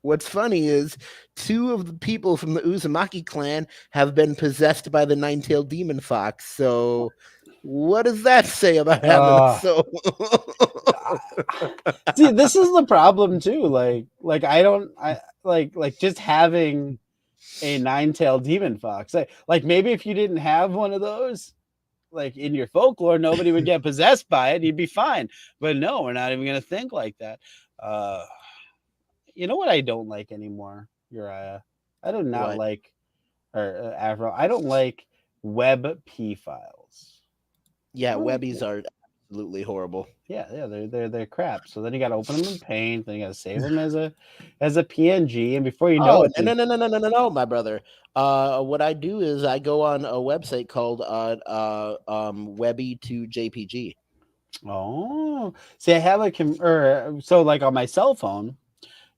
What's funny is two of the people from the Uzumaki clan have been possessed by the nine-tailed demon fox. So, what does that say about having a Uh, soul? See, this is the problem too. Like I don't, I like just having a nine-tailed demon fox. Like maybe if you didn't have one of those, like in your folklore, nobody would get possessed by it. You'd be fine. But no, we're not even gonna think like that. Uh, you know what I don't like anymore, Uriah? I do not What? like, or Afro. I don't like WebP files. Yeah, I don't like. Webbies are absolutely horrible. Yeah, they're crap. So then you got to open them in Paint, then you got to save them as a PNG, and before you know Oh, it, no, no, no, no, no, no, no, my brother. What I do is I go on a website called Webby to JPG. oh, see, I have or so like on my cell phone.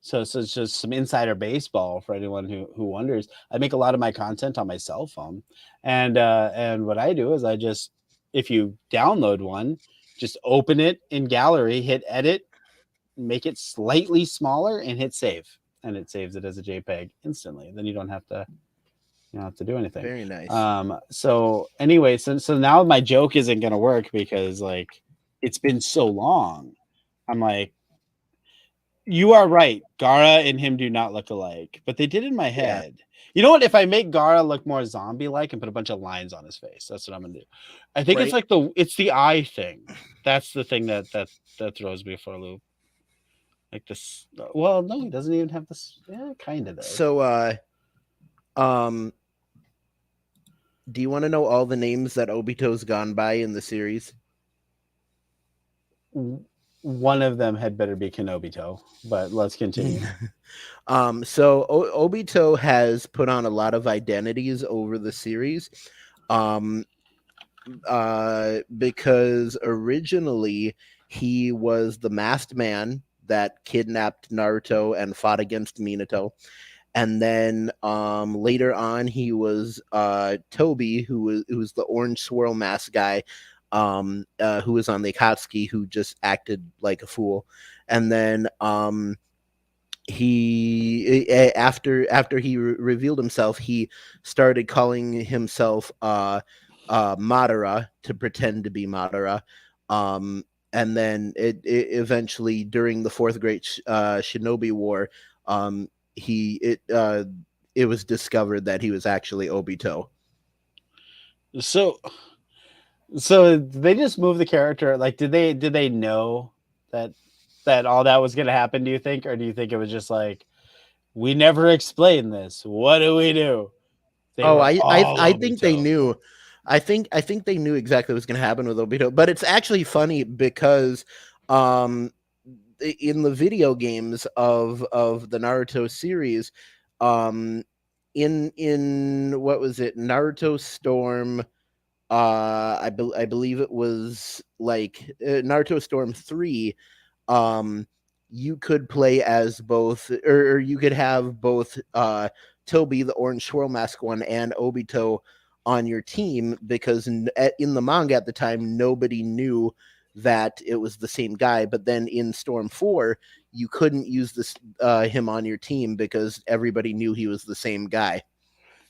So it's just some insider baseball for anyone who wonders. I make a lot of my content on my cell phone, and what I do is I just, if you download one, just open it in gallery, hit edit, make it slightly smaller, and hit save, and it saves it as a JPEG instantly. Then you don't have to do anything. Very nice. So anyway, so now my joke isn't gonna work because like it's been so long. I'm like, you are right. Gara and him do not look alike, but they did in my Yeah, head. You know what? If I make Gara look more zombie-like and put a bunch of lines on his face, that's what I'm gonna do. I think it's right. like it's the eye thing. That's the thing that throws me for a loop. Like this. Well, no, he doesn't even have this. Yeah, kind of does. So, um, do you want to know all the names that Obito's gone by in the series? One of them had better be Kenobito, but let's continue. So Obito has put on a lot of identities over the series. Um, because originally he was the masked man that kidnapped Naruto and fought against Minato. And then later on he was Toby, who was the orange swirl mask guy, who was on the Akatsuki, who just acted like a fool. And then after he revealed himself, he started calling himself Madara to pretend to be Madara. And then it eventually, during the Fourth Great Shinobi War, um, he it was discovered that he was actually Obito. So So they just moved the character. Like, did they know that all that was going to happen? Do you think, or do you think it was just like, we never explained this? What do we do? They Oh, were I all think they Obito. knew. I think they knew exactly what was going to happen with Obito. But it's actually funny because um in the video games of the Naruto series, um in what was it, Naruto Storm, I believe it was like Naruto Storm 3, um you could play as both, or you could have both Toby, the orange swirl mask one, and Obito on your team, because in the manga at the time nobody knew that it was the same guy. But then in Storm 4 you couldn't use this him on your team because everybody knew he was the same guy.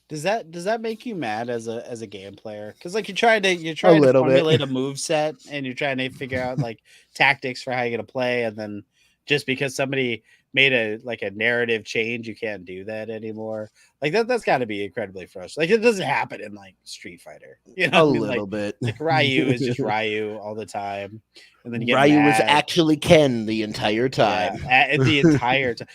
Does that make you mad as a game player? Because like you're A trying to little bit. formulate a move set and you're trying to figure out like tactics for how you're gonna play, and then just because somebody made a narrative change, you can't do that anymore. Like that's got to be incredibly frustrating. Like it doesn't happen in like Street Fighter, you know A what I mean? little bit. Like Ryu is just Ryu all the time, and then you get Ryu was mad. actually Ken the entire Yeah, time. at the entire time.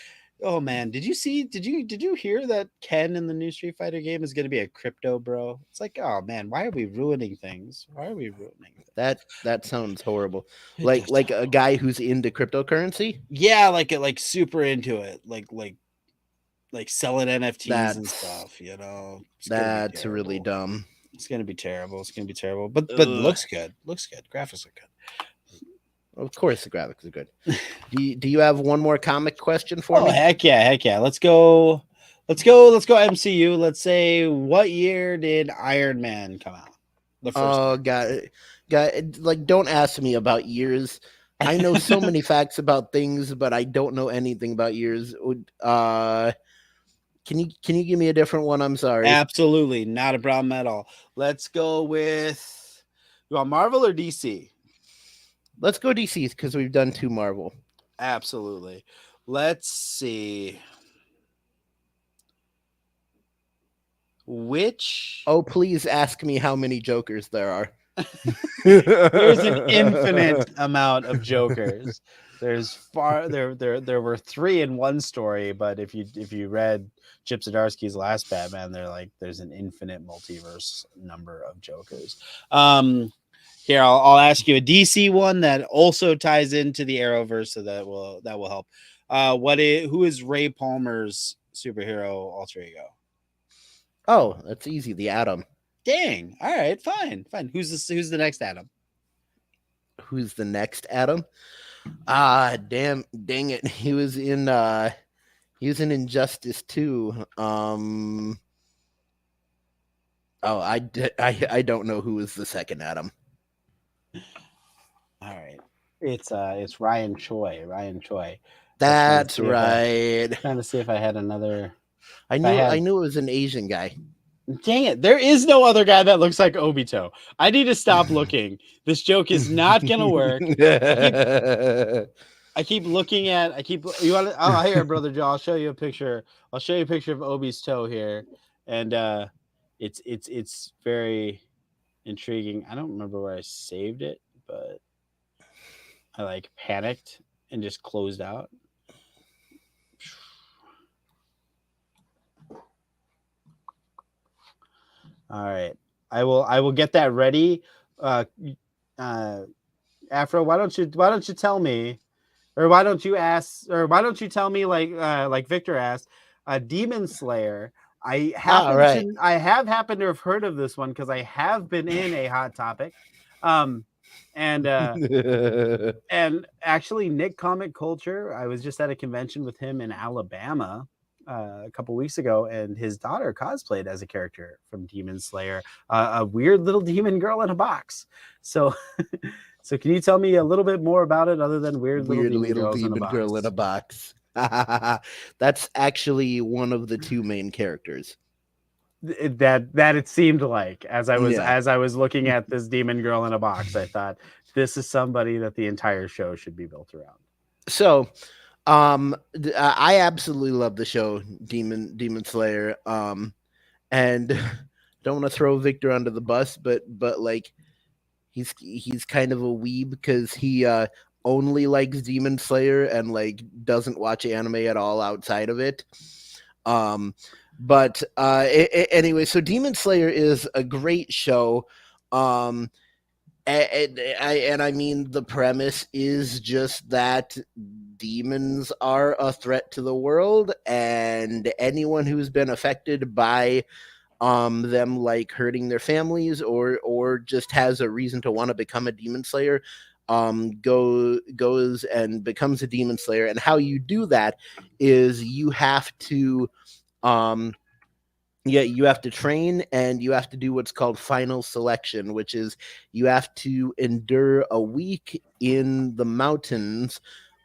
Oh man, did you hear that Ken in the new Street Fighter game is going to be a crypto bro? It's like, oh man, why are we ruining things? Why are we ruining things? That sounds horrible. It does Like sound a horrible. guy who's into cryptocurrency. Yeah, like super into it, like selling NFTs and That's stuff. You know, it's gonna be that's really terrible. dumb. It's gonna be terrible. It's gonna be terrible. But Ugh. looks good. Looks good. Graphics look Of course, the graphics are good. Do you have one more comic question for Oh me? heck yeah, heck yeah. Let's go MCU. Let's say, what year did Iron Man come out? The first Oh Iron Man. god, like don't ask me about years. I know so many facts about things, but I don't know anything about yours. Can you give me a different one? I'm sorry. Absolutely, not a problem at all. Let's go with, you want Marvel or DC? Let's go DC because we've done two Marvel. Absolutely. Let's see. Which Oh, please ask me how many Jokers there are. there's an infinite amount of Jokers. There's far there were three in one story, but if you read Chip Zdarsky's last Batman, they're like there's an infinite multiverse number of Jokers. Um, Here I'll ask you a DC one that also ties into the Arrowverse, so that will help. Who is Ray Palmer's superhero alter ego? Oh, that's easy. The Atom. Dang. All right, fine. Who's the next Adam? Who's the next Atom? Dang it. He was in Injustice 2. I don't know who is the second Atom. All right. It's Ryan Choi. Ryan Choi. That's right. Trying to see if I had another. I knew it was an Asian guy. Dang it. There is no other guy that looks like Obito. I need to stop looking. This joke is not gonna work. I keep looking at you want to here, brother Joe, I'll show you a picture. I'll show you a picture of Obi's toe here. And it's very intriguing. I don't remember where I saved it, but I like panicked and just closed out. All right. I will get that ready. Afro, why don't you tell me, or why don't you ask, or why don't you tell me like Victor asked, Demon Slayer. I have happened to have heard of this one because I have been in a Hot Topic. And actually Nick Comic Culture, I was just at a convention with him in Alabama a couple weeks ago, and his daughter cosplayed as a character from Demon Slayer, a weird little demon girl in a box. So so can you tell me a little bit more about it other than weird little demon girl in a box? That's actually one of the two main characters. That it seemed like as I was looking at this demon girl in a box, I thought this is somebody that the entire show should be built around. So I absolutely love the show Demon Slayer. And don't want to throw Victor under the bus, but like he's kind of a weeb because he only likes Demon Slayer and like doesn't watch anime at all outside of it. But anyway, so Demon Slayer is a great show. And I mean, the premise is just that demons are a threat to the world, and anyone who's been affected by them like hurting their families or just has a reason to want to become a demon slayer goes and becomes a demon slayer. And how you do that is you have to you have to train, and you have to do what's called final selection, which is you have to endure a week in the mountains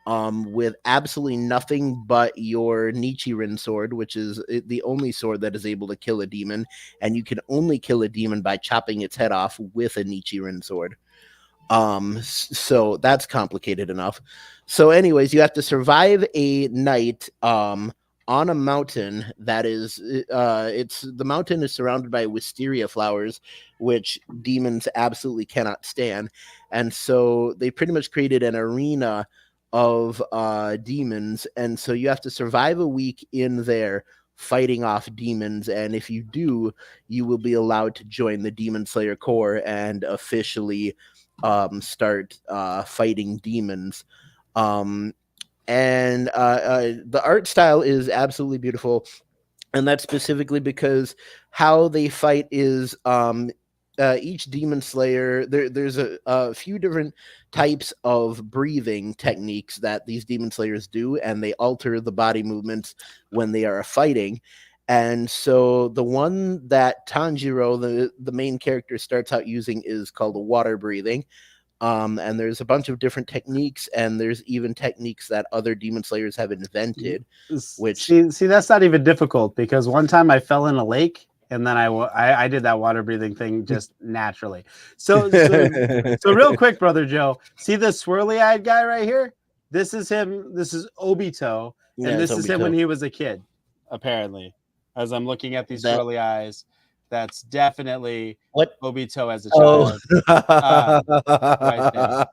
with absolutely nothing but your Nichiren sword, which is the only sword that is able to kill a demon, and you can only kill a demon by chopping its head off with a Nichiren sword. So that's complicated enough. So anyways, you have to survive a night on a mountain that is the mountain is surrounded by wisteria flowers, which demons absolutely cannot stand. And so they pretty much created an arena of demons, and so you have to survive a week in there fighting off demons, and if you do, you will be allowed to join the Demon Slayer Corps and officially start fighting demons. And the art style is absolutely beautiful, and that's specifically because how they fight is each demon slayer there's a few different types of breathing techniques that these demon slayers do, and they alter the body movements when they are fighting. And so the one that Tanjiro, the main character, starts out using is called water breathing. And there's a bunch of different techniques, and there's even techniques that other demon slayers have invented, which See, that's not even difficult, because one time I fell in a lake, and then I did that water breathing thing just naturally. So real quick, brother Joe, see this swirly eyed guy right here? This is him. This is Obito, and yeah, it's this is him when Obito. he was a kid. Apparently, as I'm looking at these That swirly eyes, that's definitely what? Obito as a Oh, child, right there.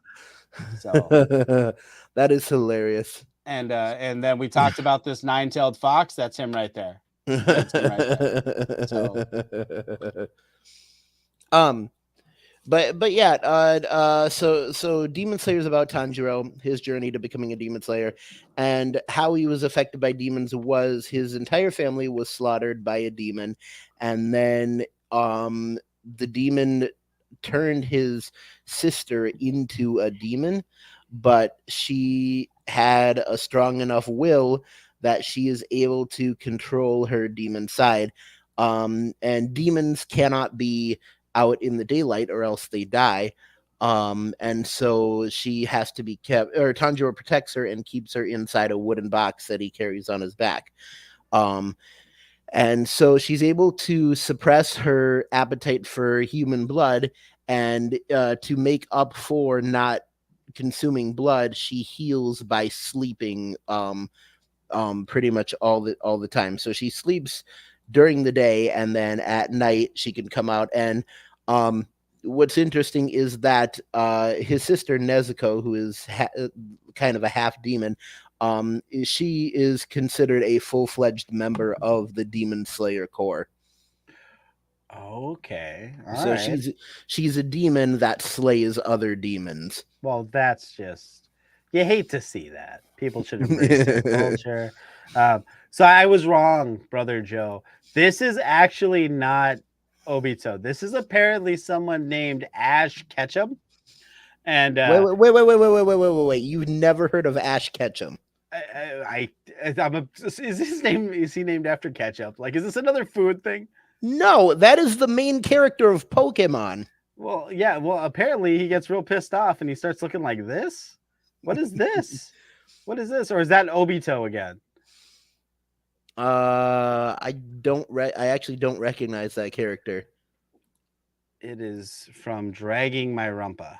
So, that is hilarious. and then we talked about this nine-tailed fox. That's him right there. That's him right there. So, um, but yeah, so Demon Slayer is about Tanjiro, his journey to becoming a demon slayer, and how he was affected by demons was his entire family was slaughtered by a demon, and then the demon turned his sister into a demon, but she had a strong enough will that she is able to control her demon side. And demons cannot be out in the daylight or else they die. And so she has to be kept, or Tanjiro protects her and keeps her inside a wooden box that he carries on his back. Um, and so she's able to suppress her appetite for human blood, and to make up for not consuming blood, she heals by sleeping pretty much all the time. So she sleeps during the day, and then at night she can come out. And um what's interesting is that his sister Nezuko, who is kind of a half demon, she is considered a full-fledged member of the Demon Slayer Corps. okay, all So right. she's a demon that slays other demons. Well, that's just, you hate to see that. People should embrace their culture. So I was wrong, brother Joe. This is actually not Obito. This is apparently someone named Ash Ketchum, and Wait. You've never heard of Ash Ketchum? is his name? Is he named after ketchup? Like, is this another food thing? No, that is the main character of Pokemon. Well, yeah. Well, apparently he gets real pissed off and he starts looking like this. What is this? What is this? Or is that Obito again? I actually don't recognize that character. It is from Dragging My Rumpa.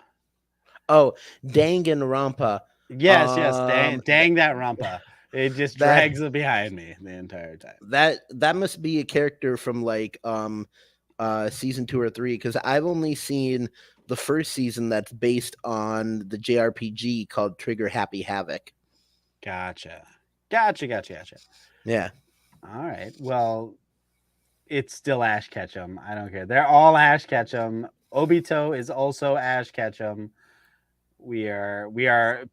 Oh, Danganronpa. Yes. Um, Dang that Rumpa. It just that drags it behind me the entire time. that must be a character from like season 2 or 3, because I've only seen the first season that's based on the JRPG called Trigger Happy Havoc. Gotcha. Yeah. All right. Well, it's still Ash Ketchum. I don't care. They're all Ash Ketchum. Obito is also Ash Ketchum. We are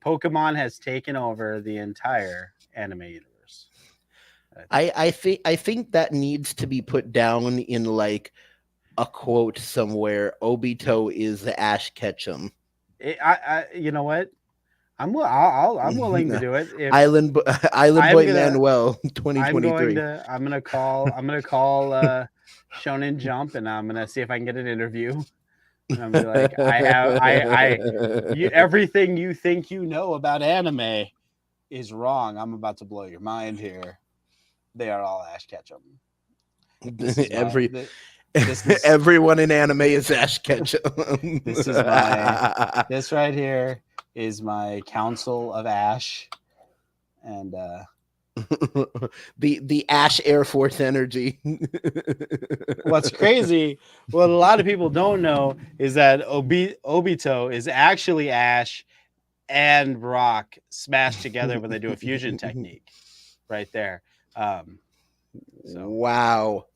Pokemon has taken over the entire anime universe. I think that needs to be put down in like a quote somewhere. Obito is Ash Ketchum. You know what? I'm willing to do it. If Island I'm Boy gonna Manuel 2023. I'm gonna call Shonen Jump, and I'm gonna see if I can get an interview. And I'm gonna be like, everything you think you know about anime is wrong. I'm about to blow your mind here. They are all Ash Ketchum. Everyone in anime is Ash Ketchum. This right here is my Council of Ash, and the Ash Air Force energy. What's crazy, what a lot of people don't know, is that Obito is actually Ash and Brock smashed together when they do a fusion technique right there. So wow.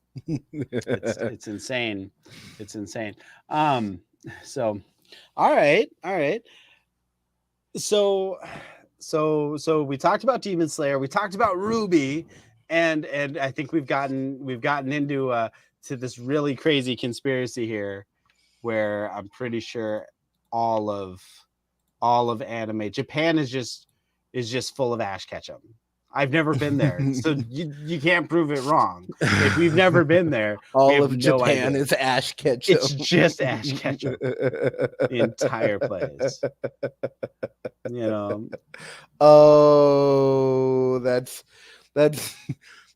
It's insane. It's insane. So all right. So we talked about Demon Slayer, we talked about Ruby, and I think we've gotten into to this really crazy conspiracy here, where I'm pretty sure all of anime Japan is just full of Ash Ketchum. I've never been there, so you can't prove it wrong. If we've never been there, we All have of no Japan idea. is ash It's ketchum. just Ash Ketchum, the entire place. You know, Oh, that's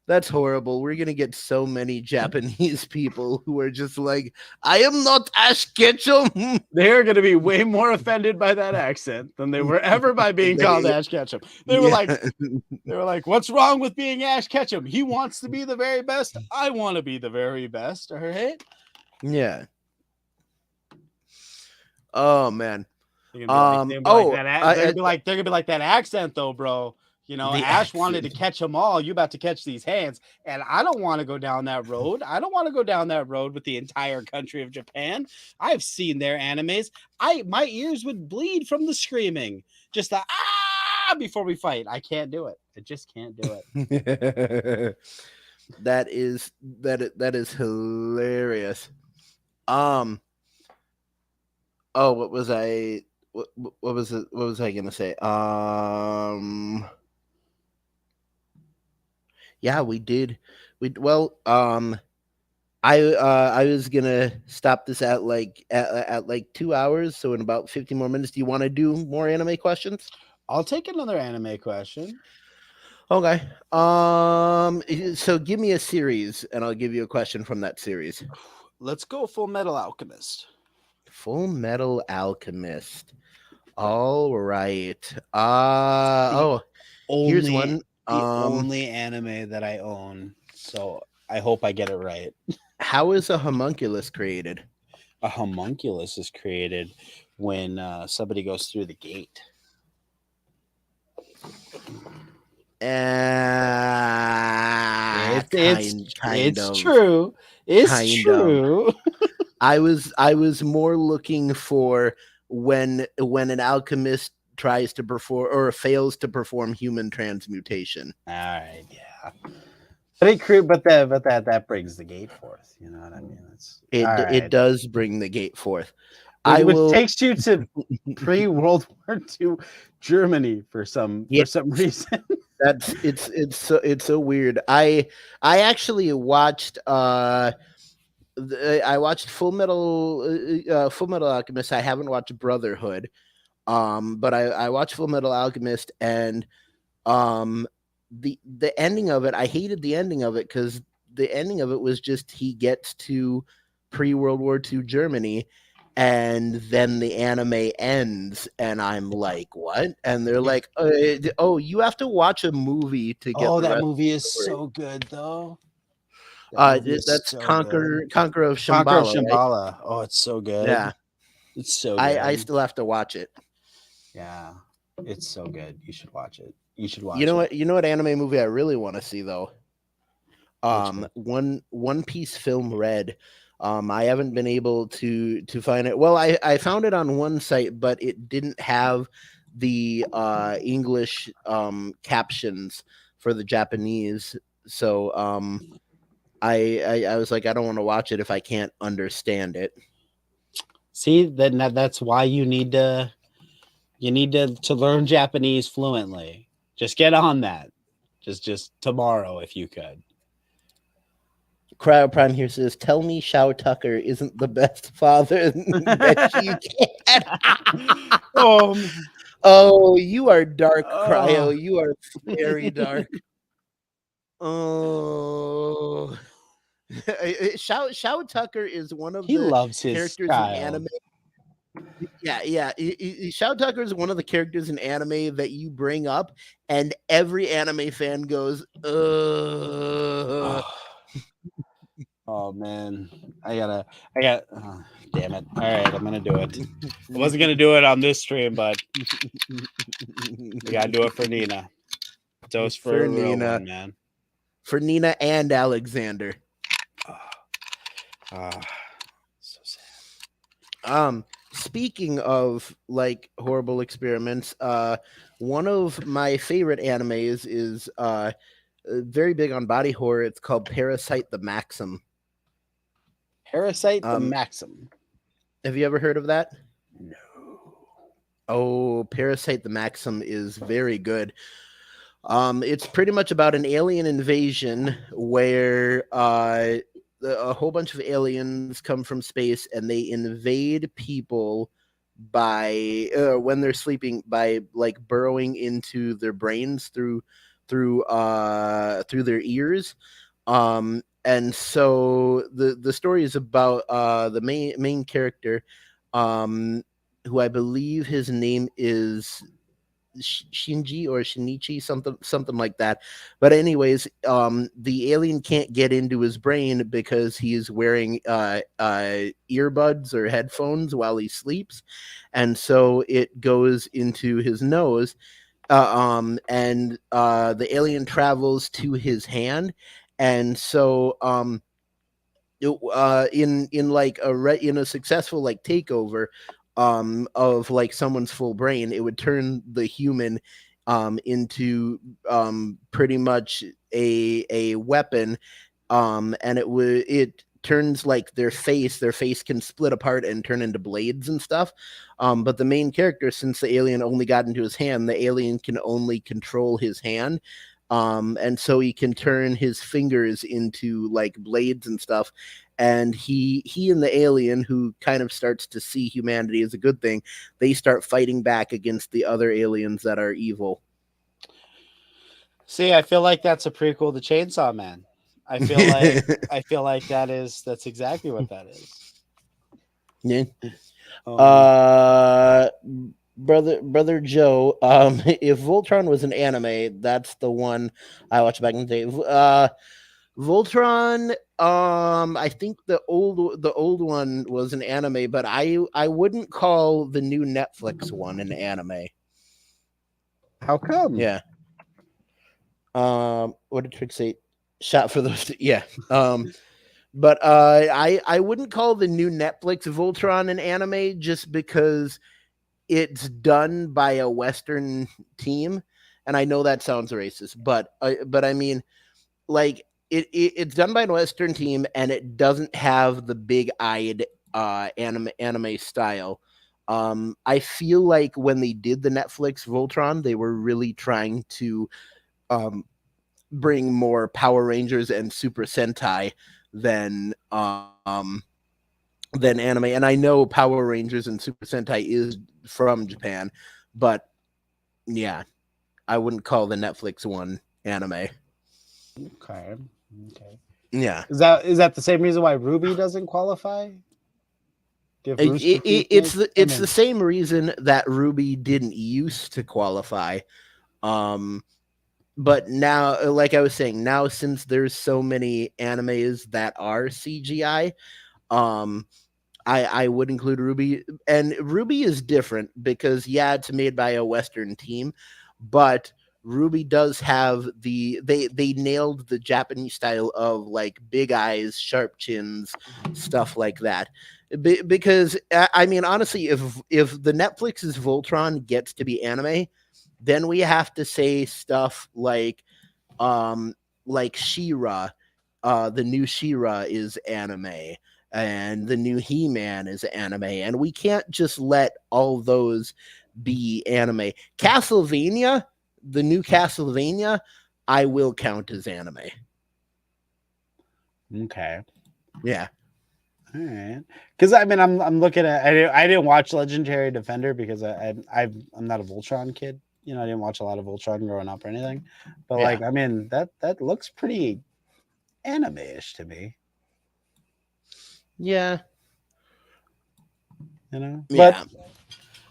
that's horrible. We're gonna get so many Japanese people who are just like, I am not Ash Ketchum. they're going to be way more offended by that accent than they were ever by being called Ash Ketchum. They were Yeah. like, "What's wrong with being Ash Ketchum? He wants to be the very best. I want to be the very best." All right. Yeah. Oh man. They're gonna be like that. I, They're gonna be like that accent though, bro. You know, the Ash wanted to accent. catch them all. You about to catch these hands, and I don't want to go down that road. I don't want to go down that road with the entire country of Japan. I've seen their animes. My ears would bleed from the screaming. Just the before we fight. I can't do it. I just can't do it. That is hilarious. Um. Oh, what was I? What was it? What was I gonna say? Yeah, we did. I was gonna stop this at like 2 hours, so in about 15 more minutes. Do you want to do more anime questions? I'll take another anime question. Okay. So give me a series, and I'll give you a question from that series. Let's go Full Metal Alchemist. Full Metal Alchemist. All right. The Here's only one. only anime that I own. So I hope I get it right. How is a homunculus created? A homunculus is created when somebody goes through the gate. It's true. It's true. I was more looking for when an alchemist tries to perform or fails to perform human transmutation. All right, yeah. But that brings the gate forth. You know what I mean? It does bring the gate forth. Which takes you to pre-World War II Germany for some reason. It's so weird. I actually watched I watched Full Metal Alchemist. I haven't watched Brotherhood. But I watched Full Metal Alchemist, and the ending of it, I hated the ending of it because the ending of it was just he gets to pre-World War II Germany, and then the anime ends, and I'm like, what? And they're like, oh, you have to watch a movie to get. Oh, the that rest movie of is the story. so good, though. That's so Conqueror good. of Conqueror of Shambhala. Right? Shambhala. Oh, it's so good. Yeah, it's so good. I still have to watch it. Yeah, it's so good. You should watch it. You should watch. You know what anime movie I really want to see though. One Piece Film Red. I haven't been able to find it. Well, I found it on one site, but it didn't have the English captions for the Japanese. So I was like, I don't want to watch it if I can't understand it. See, that's why you need to learn Japanese fluently. Just get on that. Just tomorrow if you could. Cryo Prime here says, "Tell me, Shao Tucker isn't the best father that you can." Oh, you are dark, Cryo. You are very dark. Oh, Shao Tucker is one of He the loves his characters child. in anime. Yeah. Shao Tucker is one of the characters in anime that you bring up, and every anime fan goes, "Ugh." Oh man, I got. Damn it! All right, I'm gonna do it. I wasn't gonna do it on this stream, but I gotta do it for Nina. Dose for Nina, one, man. For Nina and Alexander. So sad. Speaking of like horrible experiments, one of my favorite animes is very big on body horror. It's called Parasite the Maxim. Parasite the Maxim. Have you ever heard of that? No. Oh, Parasite the Maxim is very good. It's pretty much about an alien invasion where a whole bunch of aliens come from space and they invade people by when they're sleeping by like burrowing into their brains through their ears. And so the story is about the main character, um who I believe his name is Shinji or Shinichi, something like that. But anyways, the alien can't get into his brain because he's wearing earbuds or headphones while he sleeps, and so it goes into his nose. And the alien travels to his hand, and so in like in a successful like takeover of like someone's full brain, it would turn the human into pretty much a weapon. And it turns like their face can split apart and turn into blades and stuff. But the main character, since the alien only got into his hand, the alien can only control his hand. And so he can turn his fingers into like blades and stuff. And he and the alien, who kind of starts to see humanity as a good thing, they start fighting back against the other aliens that are evil. See, I feel like that's a prequel to Chainsaw Man. I feel like that's exactly what that is. Yeah. Um, Uh, brother Joe. If Voltron was an anime, that's the one I watched back in the day. Voltron. I think the old one was an anime, but I wouldn't call the new Netflix one an anime. how come? Yeah. What did Trick say? Shot for those. Yeah. But I wouldn't call the new Netflix Voltron an anime just because it's done by a Western team, and I know that sounds racist, but I mean, like it's done by a Western team, and it doesn't have the big eyed anime style. I feel like when they did the Netflix Voltron, they were really trying to um bring more Power Rangers and Super Sentai than than anime. And I know Power Rangers and Super Sentai is from Japan, but yeah, I wouldn't call the Netflix one anime. Okay. Okay. Yeah. Is that the same reason why Ruby doesn't qualify? Give Rooster Teeth make? I It's the mean, same reason that Ruby didn't used to qualify. Um, but now, like I was saying, now since there's so many animes that are CGI, um, I would include Ruby, and Ruby is different because yeah, it's made by a Western team, but Ruby does have they nailed the Japanese style of like big eyes, sharp chins, stuff like that. Because I mean, honestly, if the Netflix's Voltron gets to be anime, then we have to say stuff um like She-Ra. The new She-Ra is anime, and the new He-Man is anime, and we can't just let all those be anime. Castlevania, the new Castlevania, I will count as anime. okay. Yeah. All right. Because I mean, I'm looking at. I didn't watch Legendary Defender because I'm not a Voltron kid. You know, I didn't watch a lot of Voltron growing up or anything. But Yeah. like, I mean, that looks pretty anime-ish to me. Yeah. You know. But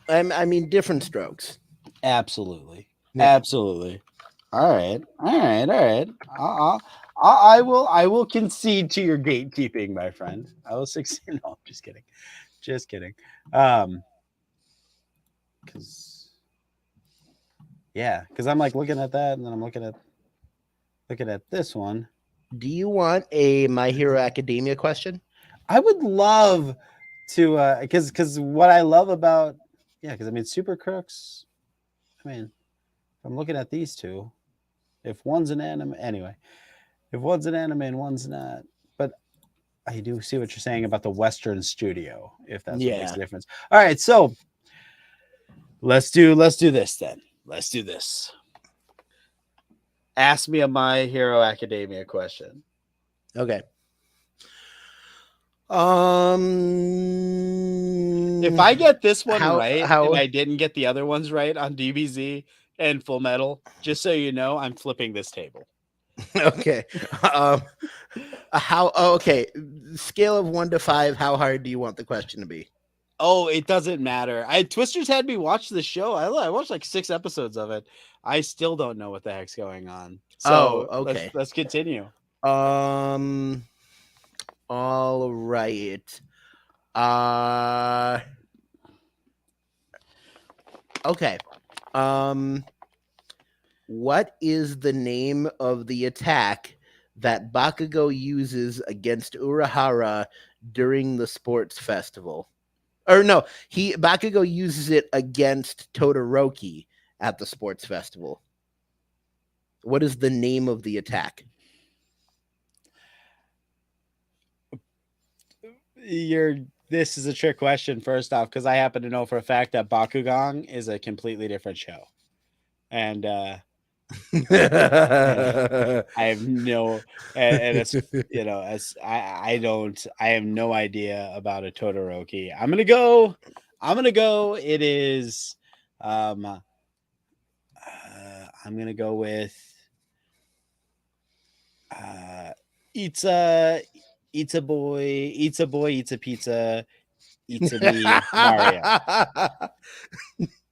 Yeah. I mean, different strokes. absolutely, Yeah. absolutely. All right, all right, all right. Uh, I will concede to your gatekeeping, my friend. I will succeed. No, I'm just kidding, just kidding. Um, because yeah, because I'm like looking at that, and then I'm looking at this one. Do you want a My Hero Academia question? I would love to, because what I love about, yeah, because I mean, Super Crooks. I mean, if I'm looking at these two, if one's an anime, anyway, if one's an anime and one's not, but I do see what you're saying about the Western studio, if that's what makes Yeah. a difference. All right, so let's do this then. Let's do this. Ask me a My Hero Academia question. Okay. If I get this one how right and how I didn't get the other ones right on DBZ and Full Metal, just so you know, I'm flipping this table. okay. Um okay. Scale of 1 to 5, how hard do you want the question to be? Oh, it doesn't matter. Twisters had me watch the show. I watched like 6 episodes of it. I still don't know what the heck's going on. Oh, So okay. let's continue. Um all right. Uh okay. Um what is the name of the attack that Bakugo uses against Urahara during the sports festival? Or no, Bakugo uses it against Todoroki at the sports festival. What is the name of the attack? This is a trick question, first off, because I happen to know for a fact that Bakugan is a completely different show. And I have no, and it's, as I have no idea about a Todoroki. I'm gonna go. It is, I'm gonna go with, eats a boy, eats a pizza, eats a me Mario.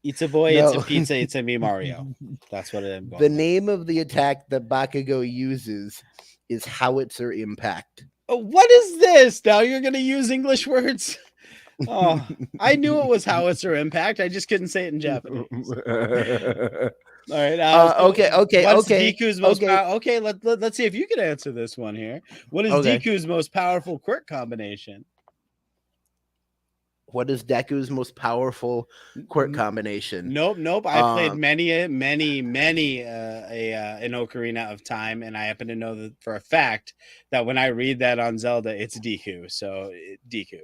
Eats a boy, it's a No. pizza, it's a me Mario. That's what I'm The going with. name of the attack that Bakugo uses is Howitzer Impact. Oh, what is this? Now you're gonna use English words? Oh, I knew it was howitzer impact. I just couldn't say it in Japanese. All right. Okay, okay, What's okay, Deku's most okay, powerful? Okay, let's see if you can answer this one here. What is okay. Deku's most powerful quirk combination? What is Deku's most powerful quirk combination? Nope. I played many an Ocarina of Time, and I happen to know that for a fact that when I read that on Zelda, it's Deku. So Deku.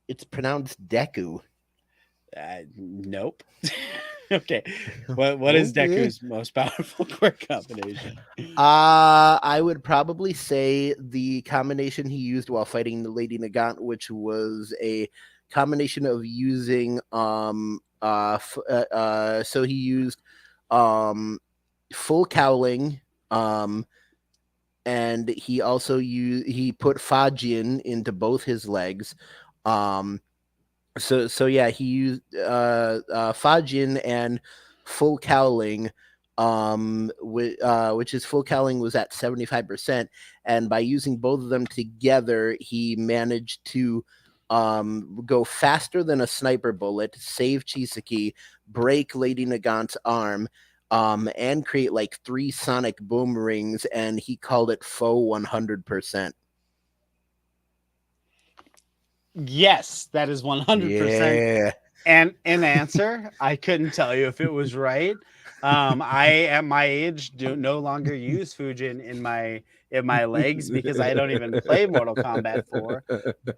It's pronounced Deku. Nope. Okay. What is Deku's most powerful quirk combination? I would probably say the combination he used while fighting the Lady Nagant, which was a combination of using so he used full cowling, and he also he put Fajin into both his legs. So yeah, he used Fajin and full cowling, which is full cowling was at 75%, and by using both of them together, he managed to go faster than a sniper bullet, save Chisaki, break Lady Nagant's arm, and create like 3 sonic boom rings, and he called it faux 100%. Yes, that is 100%. Yeah. And an answer, I couldn't tell you if it was right. I at my age do no longer use Fujin in my legs because I don't even play Mortal Kombat 4,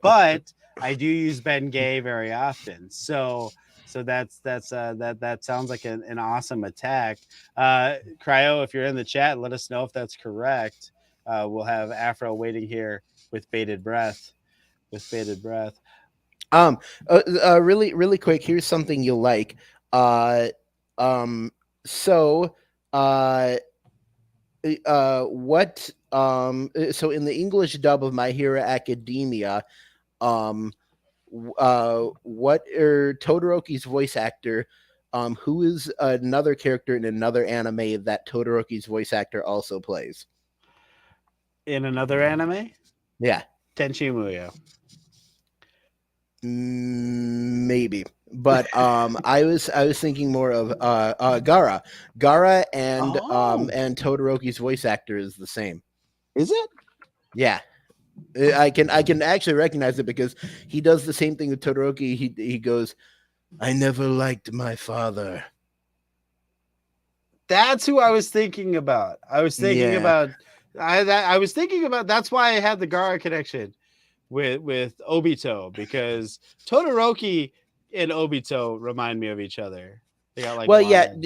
but I do use Bengay very often. So that sounds like an awesome attack. Cryo, if you're in the chat, let us know if that's correct. We'll have Afro waiting here with bated breath. Really quick, here's something you'll like. Uh so uh what so in the English dub of My Hero Academia, what Todoroki's voice actor, who is another character in another anime that Todoroki's voice actor also plays? In another anime? Yeah. Tenchi Muyo. Maybe, but I was thinking more of Gara and Todoroki's voice actor is the same. Is it? Yeah, I can actually recognize it because he does the same thing with Todoroki. He goes, "I never liked my father." That's who I was thinking about. I was thinking about that's why I had the Gara connection with Obito, because Todoroki and Obito remind me of each other. They got like Well, yeah. lines.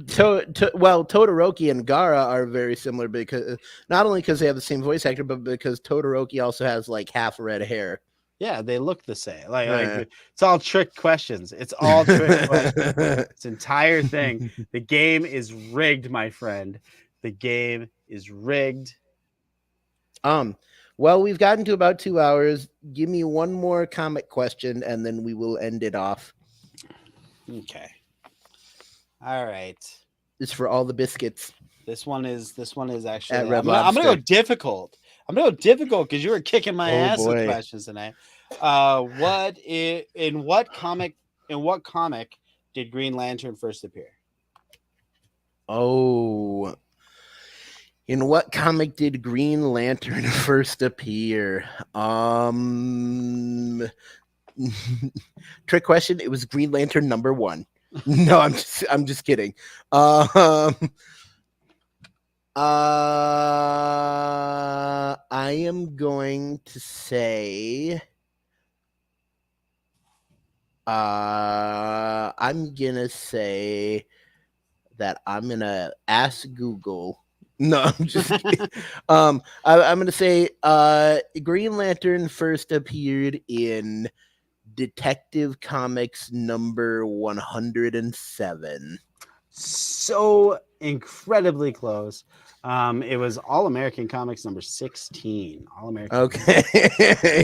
Todoroki and Gara are very similar because not only because they have the same voice actor, but because Todoroki also has like half red hair. Yeah, they look the same. Like Uh. it's all trick questions. It's all trick questions. This entire thing. The game is rigged, my friend. The game is rigged. um. Well, we've gotten to about 2 hours. Give me one more comic question, and then we will end it off. Okay. All right. It's for all the biscuits This one is actually. at Red I'm gonna go Lobster. difficult. I'm gonna go difficult because you were kicking my Oh ass with boy. questions tonight. In what comic did Green Lantern first appear? Oh. In what comic did Green Lantern first appear? Trick question. It was Green Lantern #1. No, I'm just kidding. I am going to say. I'm gonna say that I'm gonna ask Google. No, I'm just kidding. I'm gonna say Green Lantern first appeared in Detective Comics #107. So incredibly close. It was All American Comics #16. All American. Okay,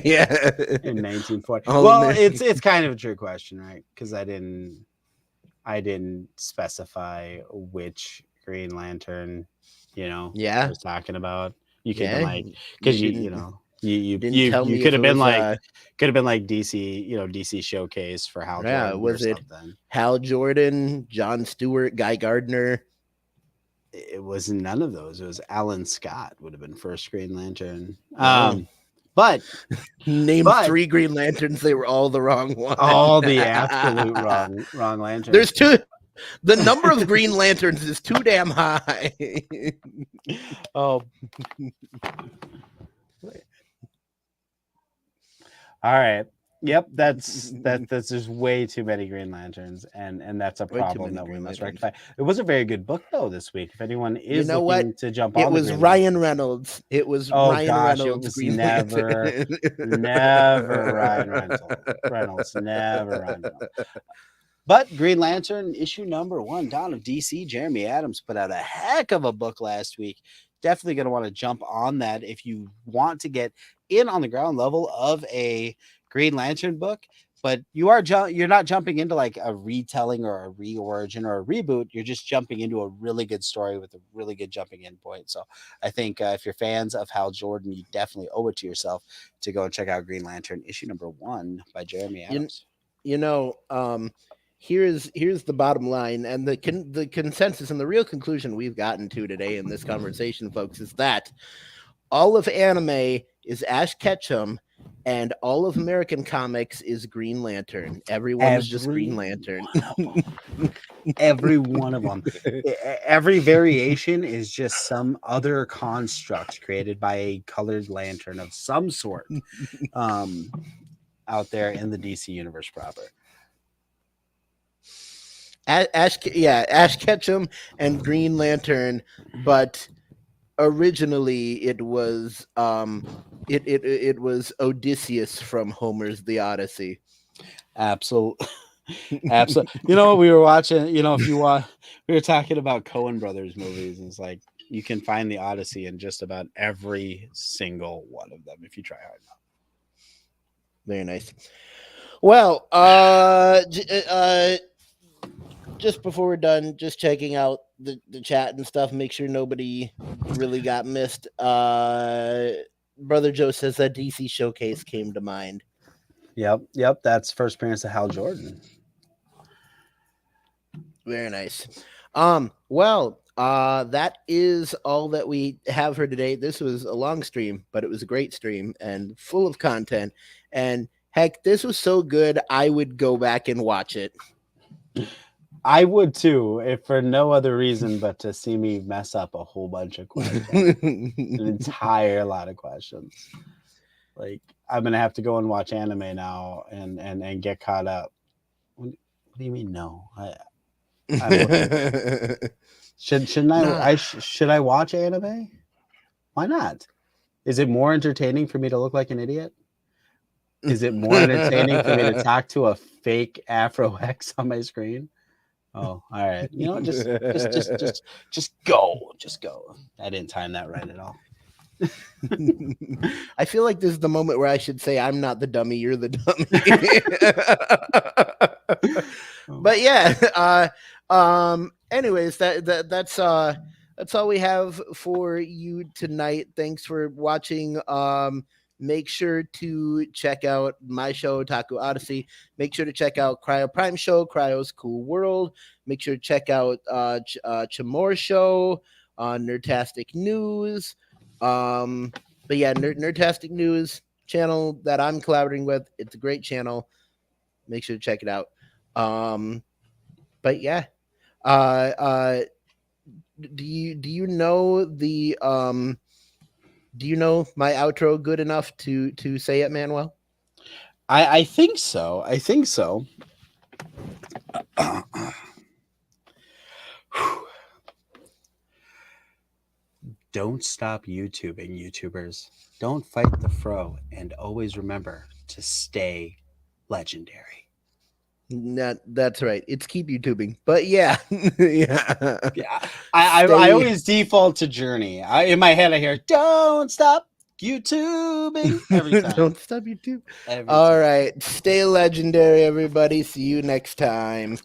yeah, In 1940. All Well, American. it's kind of a trick question, right? Because I didn't specify which Green Lantern, I Yeah, was talking about. You could have been yeah. like, You because didn't you didn't tell you me could if have it been was like DC, DC Showcase for Hal yeah. Jordan or Was it something. Hal Jordan, John Stewart, Guy Gardner? It was none of those. It was Alan Scott would have been first Green Lantern. Oh. But Name 3 Green Lanterns. They were all the wrong one. all the absolute wrong lanterns. There's two. The number of Green Lanterns is too damn high. Oh. All right. Yep, that's just way too many Green Lanterns, and that's a problem that we must rectify. It was a very good book though this week. If anyone is looking to jump on, it was Ryan Reynolds. It was Ryan Reynolds. It was Green never Ryan Reynolds, never Ryan Reynolds. But Green Lantern issue #1, Dawn of DC. Jeremy Adams put out a heck of a book last week. Definitely going to want to jump on that if you want to get in on the ground level of a Green Lantern book. But you're not jumping into like a retelling or a reorigin or a reboot. You're just jumping into a really good story with a really good jumping in point. So I think if you're fans of Hal Jordan, you definitely owe it to yourself to go and check out Green Lantern issue #1 by Jeremy Adams. Here's the bottom line, and the consensus and the real conclusion we've gotten to today in this conversation, folks, is that all of anime is Ash Ketchum, and all of American comics is Green Lantern. Everyone's just Green Lantern. Every one of them. Every variation is just some other construct created by a colored lantern of some sort out there in the DC universe proper. Ash Ketchum and Green Lantern, but originally it was it was Odysseus from Homer's The Odyssey. Absolutely. You know what we were watching? If you want, we were talking about Coen Brothers movies, and it's like you can find the Odyssey in just about every single one of them if you try hard enough. Very nice. Well, just before we're done, just checking out the chat and stuff, make sure nobody really got missed. Brother Joe says that DC Showcase came to mind. Yep. That's first appearance of Hal Jordan. Very nice. That is all that we have for today. This was a long stream, but it was a great stream and full of content. And heck, this was so good, I would go back and watch it. I would too, if for no other reason but to see me mess up a whole bunch of questions. An entire lot of questions. Like, I'm gonna have to go and watch anime now and get caught up. What do you mean no? Shouldn't I? Nah. Should I watch anime? Why not? Is it more entertaining for me to look like an idiot? Is it more entertaining for me to talk to a fake Afro X on my screen? Oh, all right. You know, just go. Just go. I didn't time that right at all. I feel like this is the moment where I should say I'm not the dummy, you're the dummy. But yeah, anyways, that's all we have for you tonight. Thanks for watching. Make sure to check out my show, Taku Odyssey. Make sure to check out Cryo Prime Show, Cryo's Cool World. Make sure to check out Chamor Show, Nerdtastic News. But yeah, Nerdtastic News channel that I'm collaborating with. It's a great channel. Make sure to check it out. But yeah, do you know the do you know my outro good enough to say it, Manuel? I think so. I think so. Don't stop YouTubing, YouTubers. Don't fight the fro, and always remember to stay legendary. That's right. It's keep YouTubing. But yeah. Yeah. I always default to Journey. In my head, I hear, don't stop YouTubing every time. Don't stop YouTube. All right. Stay legendary, everybody. See you next time.